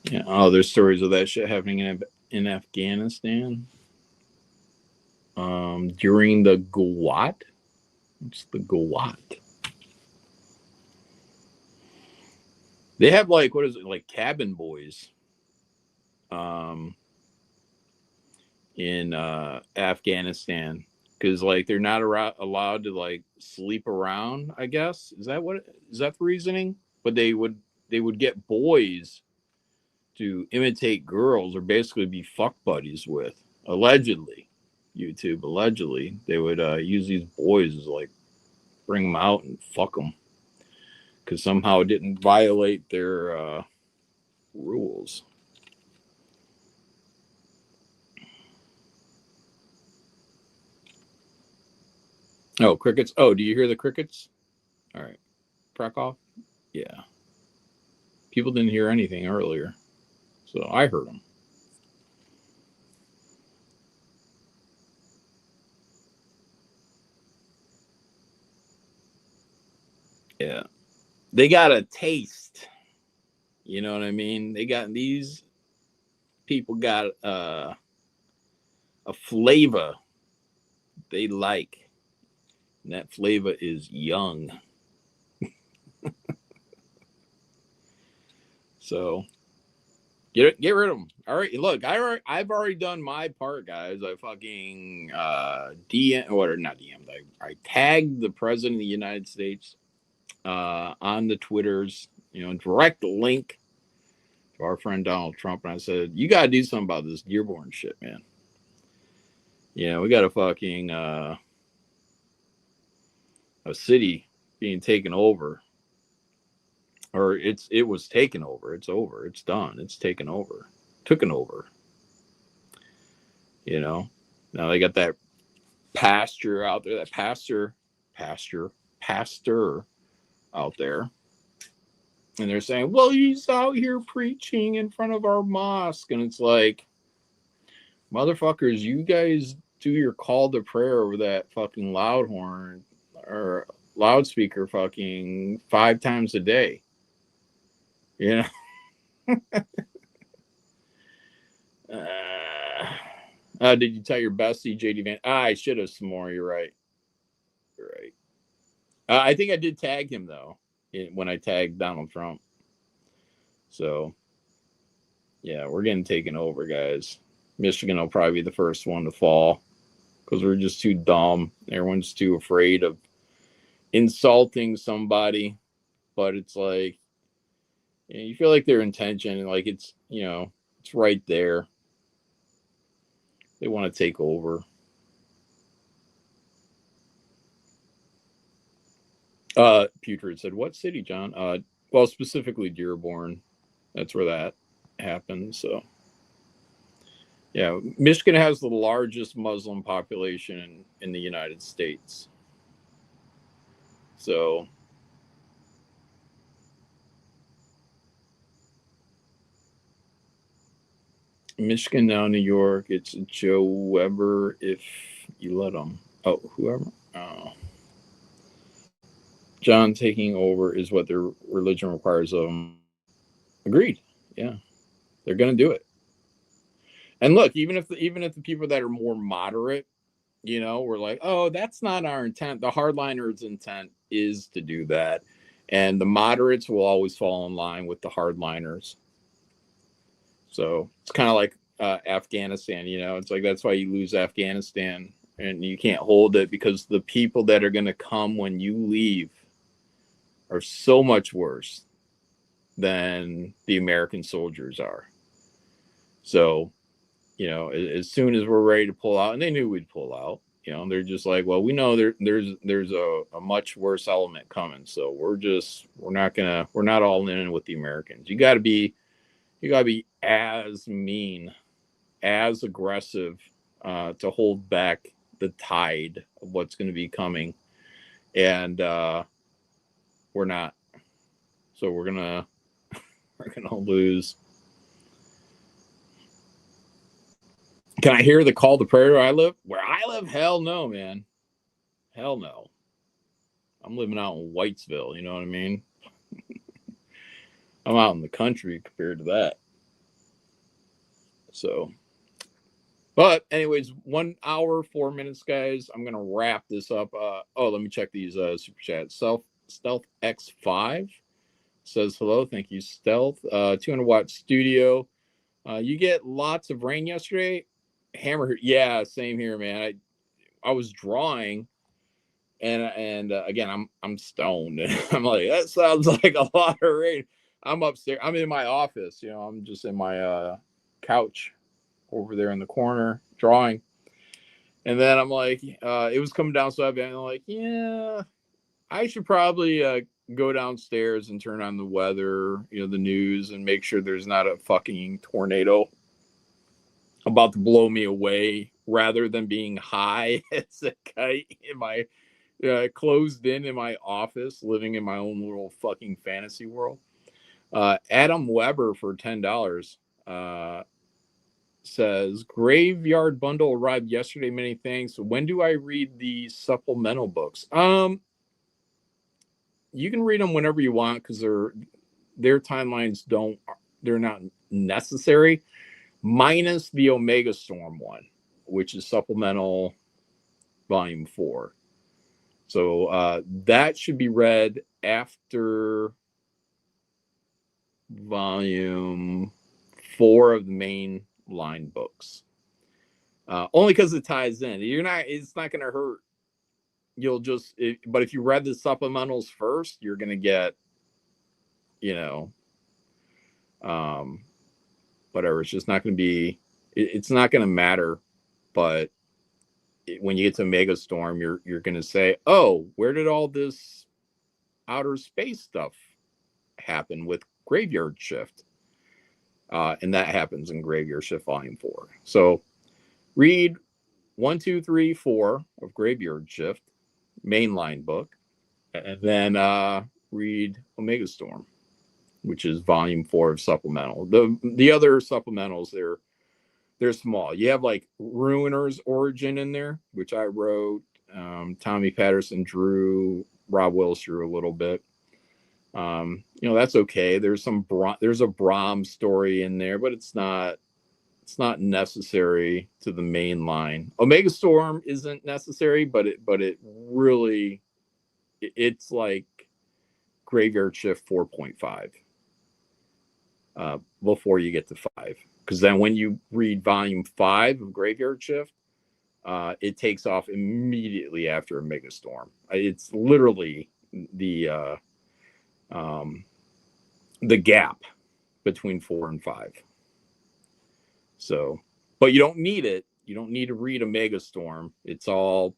S3: Yeah. Oh, there's stories of that shit happening in Afghanistan. During the Gawat. What's the Gawat? They have like, what is it, like cabin boys. in Afghanistan because like they're not allowed to like sleep around. I guess is that the reasoning? But they would get boys to imitate girls or basically be fuck buddies with. Allegedly, YouTube allegedly they would use these boys as like bring them out and fuck them because somehow it didn't violate their rules. Oh, crickets. Oh, do you hear the crickets? All right. Krakow? Yeah. People didn't hear anything earlier. So I heard them. Yeah. They got a taste. You know what I mean? These people got a flavor they like. And that flavor is young. So get rid of them. All right, look, I've already done my part, guys. I fucking DM or not DM'd. I tagged the president of the United States on the Twitters. Direct link to our friend Donald Trump, and I said, "You gotta do something about this Dearborn shit, man. We got a fucking a city being taken over." Or it was taken over. It's over. It's done. It's taken over. Taken over. Now they got that pasture out there. That pastor out there, and they're saying, "Well, he's out here preaching in front of our mosque," and it's like, motherfuckers, you guys do your call to prayer over that fucking loud horn or loudspeaker fucking 5 times a day. Did you tell your bestie JD Van? I should have some more. You're right. I think I did tag him though when I tagged Donald Trump. So yeah, we're getting taken over, guys. Michigan will probably be the first one to fall because we're just too dumb. Everyone's too afraid of insulting somebody, but it's like you feel like their intention, like it's it's right there. They want to take over. Putrid said, "What city, John?" Well, specifically Dearborn. That's where that happened. So, yeah, Michigan has the largest Muslim population in the United States. So, Michigan, now New York. It's Joe Weber if you let him. Oh, whoever. Oh. John taking over is what their religion requires of them. Agreed. Yeah, they're going to do it. And look, even if the people that are more moderate, we're like, oh, that's not our intent. The hardliners' intent is to do that, and the moderates will always fall in line with the hardliners. So it's kind of like Afghanistan. It's like that's why you lose Afghanistan, and you can't hold it because the people that are going to come when you leave are so much worse than the American soldiers are. So, as soon as we're ready to pull out, and they knew we'd pull out, they're just like, well, we know there's a much worse element coming. So we're not all in with the Americans. You gotta be as mean, as aggressive, to hold back the tide of what's going to be coming. And, we're not, so we're gonna lose. Can I hear the call to prayer where I live? Where I live? Hell no, man. Hell no. I'm living out in Whitesville, you know what I mean? I'm out in the country compared to that. So, but anyways, 1 hour, 4 minutes, guys. I'm gonna wrap this up. Let me check these super chats. Stealth X5 says hello. Thank you, Stealth. 200 watt studio. You get lots of rain yesterday. Hammer. Yeah, same here, man. I was drawing, and again, I'm stoned. I'm like, that sounds like a lot of rain. I'm upstairs. I'm in my office. I'm just in my couch over there in the corner drawing. And then I'm like, it was coming down so heavy. I'm like, yeah, I should probably go downstairs and turn on the weather, the news, and make sure there's not a fucking tornado about to blow me away, rather than being high as a kite in my closed in my office, living in my own little fucking fantasy world. Adam Weber for $10 says, Graveyard Bundle arrived yesterday. Many thanks. When do I read the supplemental books? You can read them whenever you want, because their timelines they're not necessary, minus the Omega Storm one, which is supplemental volume 4. So that should be read after volume 4 of the main line books. Only because it ties in. It's not going to hurt. But if you read the supplementals first, you're going to get, whatever. It's just not going to be, it's not going to matter. But when you get to Mega Storm, you're going to say, oh, where did all this outer space stuff happen with Graveyard Shift? And that happens in Graveyard Shift Volume 4. So read 1, 2, 3, 4 of Graveyard Shift, mainline book, and then read Omega Storm, which is Volume 4 of supplemental. The other supplementals, they're small. You have like Ruiner's Origin in there, which I wrote. Tommy Patterson drew. Rob Willis drew a little bit. That's okay. There's a Brahms story in there, but it's not necessary to the main line. Omega Storm isn't necessary, but it really, it's like Graveyard Shift 4.5 before you get to 5. Because then when you read volume 5 of Graveyard Shift, it takes off immediately after Omega Storm. It's literally the gap between 4 and 5. So, but you don't need it. You don't need to read Omega Storm. That's all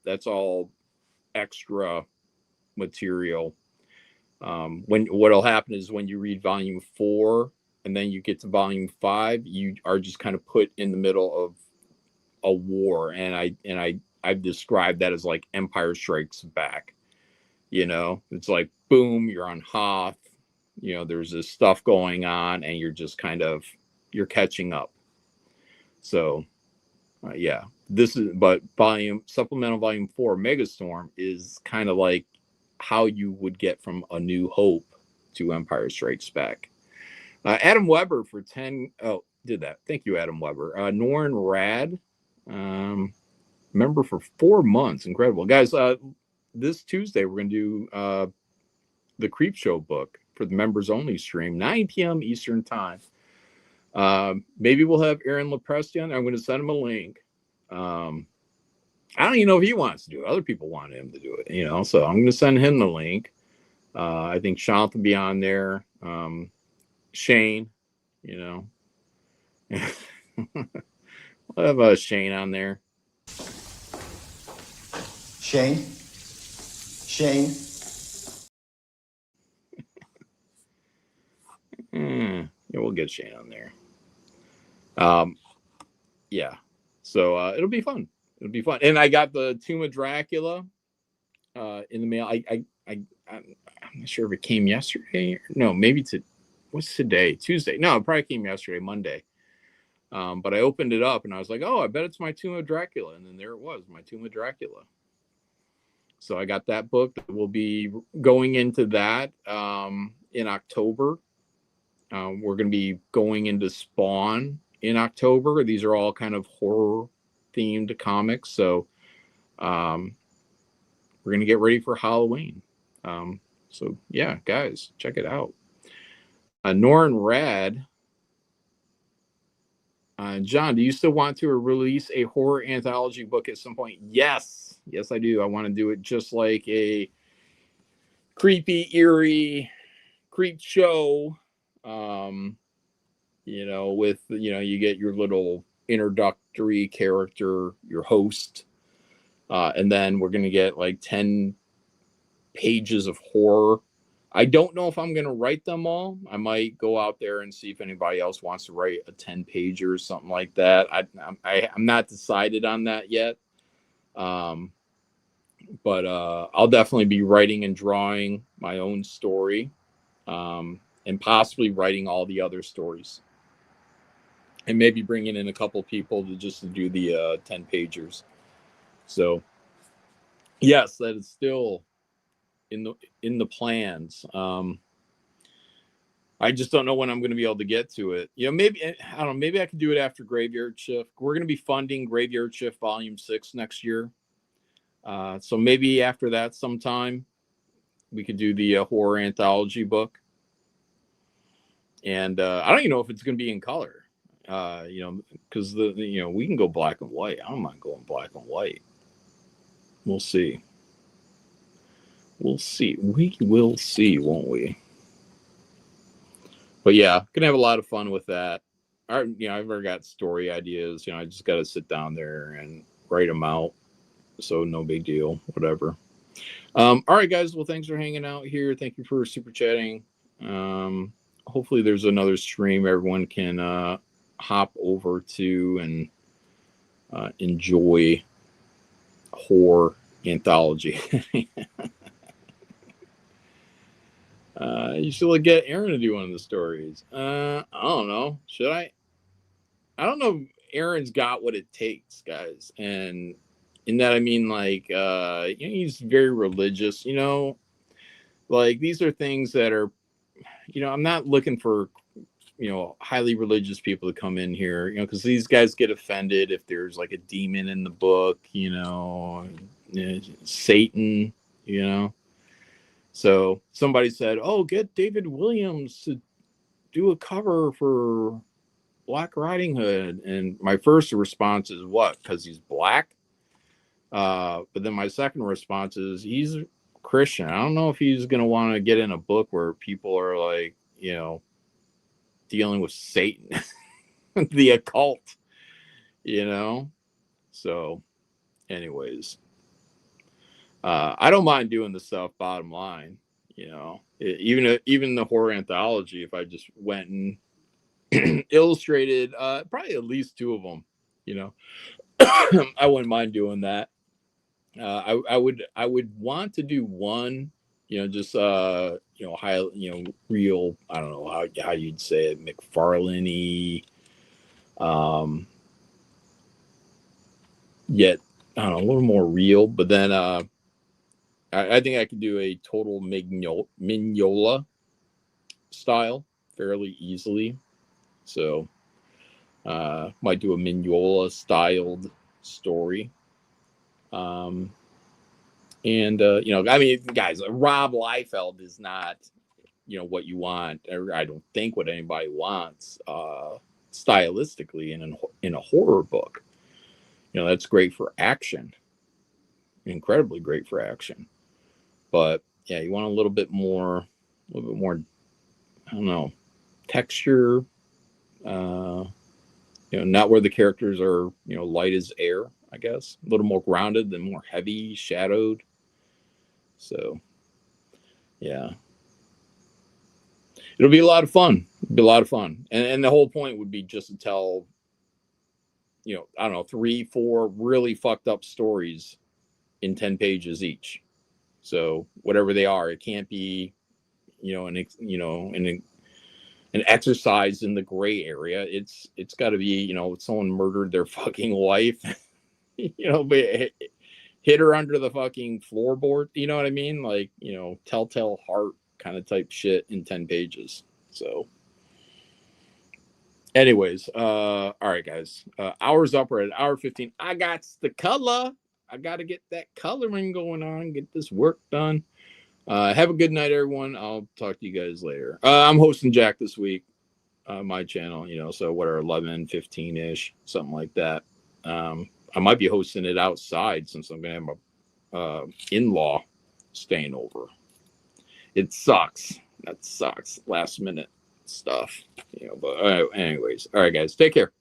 S3: extra material. What'll happen is when you read volume 4 and then you get to volume 5, you are just kind of put in the middle of a war, and I've described that as like Empire Strikes Back. It's like, boom, you're on Hoth. There's this stuff going on, and you're just you're catching up. So, yeah, but supplemental volume 4 Megastorm is kind of like how you would get from A New Hope to Empire Strikes Back. Adam Weber for 10. Oh, did that. Thank you, Adam Weber. Norn Rad, member for 4 months. Incredible. Guys, this Tuesday, we're going to do the Creep Show book for the members only stream, 9 p.m. Eastern time. Maybe we'll have Aaron Lepresti on. I'm going to send him a link. I don't even know if he wants to do it. Other people want him to do it, so I'm going to send him the link. I think Sean will be on there. Shane, we'll have Shane on there.
S5: Shane.
S3: Yeah, we'll get Shane on there. Yeah. So it'll be fun. And I got the Tomb of Dracula in the mail. I'm not sure if it came yesterday. No, maybe what's today? Tuesday. No, it probably came yesterday, Monday. But I opened it up and I was like, oh, I bet it's my Tomb of Dracula. And then there it was, my Tomb of Dracula. So I got that book. We'll be going into that in October. We're going to be going into Spawn in October. These are all kind of horror themed comics. So we're going to get ready for Halloween. So yeah, guys, check it out. Norn Rad John, do you still want to release a horror anthology book at some point? Yes. Yes, I do. I want to do it just like a creepy, eerie creep show. With, you get your little introductory character, your host. And then we're going to get like 10 pages of horror. I don't know if I'm going to write them all. I might go out there and see if anybody else wants to write a 10-pager or something like that. I'm not decided on that yet. But I'll definitely be writing and drawing my own story, and possibly writing all the other stories. And maybe bringing in a couple people to do the 10-pagers. So, yes, that is still in the plans. I just don't know when I'm going to be able to get to it. Maybe I don't know. Maybe I could do it after Graveyard Shift. We're going to be funding Graveyard Shift Volume 6 next year. So maybe after that sometime we could do the horror anthology book. And I don't even know if it's going to be in color. Because we can go black and white. I don't mind going black and white. We'll see. We'll see. We will see, won't we? But yeah, gonna have a lot of fun with that. I've already got story ideas. I just got to sit down there and write them out. So no big deal. Whatever. All right, guys. Well, thanks for hanging out here. Thank you for super chatting. Hopefully, there's another stream everyone can hop over to and enjoy horror anthology. You should get Aaron to do one of the stories. I don't know. Should I? I don't know if Aaron's got what it takes, guys. And in that, I mean, he's very religious, these are things that are, I'm not looking for, highly religious people to come in here, because these guys get offended if there's like a demon in the book, Satan, So somebody said, "Oh, get David Williams to do a cover for Black Riding Hood." And my first response is, what? Because he's black? But then my second response is, he's Christian. I don't know if he's going to want to get in a book where people are dealing with Satan, the occult, So anyways, I don't mind doing the stuff, bottom line, even the horror anthology, if I just went and illustrated probably at least 2 of them, I wouldn't mind doing that. I would want to do one, just high, real, I don't know how you'd say it, McFarlane-y, yet I don't know, a little more real. But then I think I could do a total Mignola style fairly easily. So might do a Mignola styled story. And I mean, guys, Rob Liefeld is not, what you want, or I don't think what anybody wants stylistically in a horror book. That's great for action, incredibly great for action. But yeah, you want a little bit more, I don't know, texture. Not where the characters are, light as air, I guess. A little more grounded than more heavy, shadowed. So, yeah. It'll be a lot of fun. And the whole point would be just to tell, I don't know, 3-4 really fucked up stories in 10 pages each. So whatever they are, it can't be, an exercise in the gray area. It's got to be, someone murdered their fucking wife, but hit her under the fucking floorboard. You know what I mean? Telltale heart kind of type shit in 10 pages. So anyways, all right, guys, hour's up. We're at hour 15. I got the color. I got to get that coloring going on, get this work done. Have a good night, everyone. I'll talk to you guys later. I'm hosting Jack this week. my channel, you know, so what are 11, 15-ish, something like that. I might be hosting it outside since I'm going to have a in-law staying over. It sucks. That sucks. Last minute stuff, you know, but anyways. All right, guys, take care.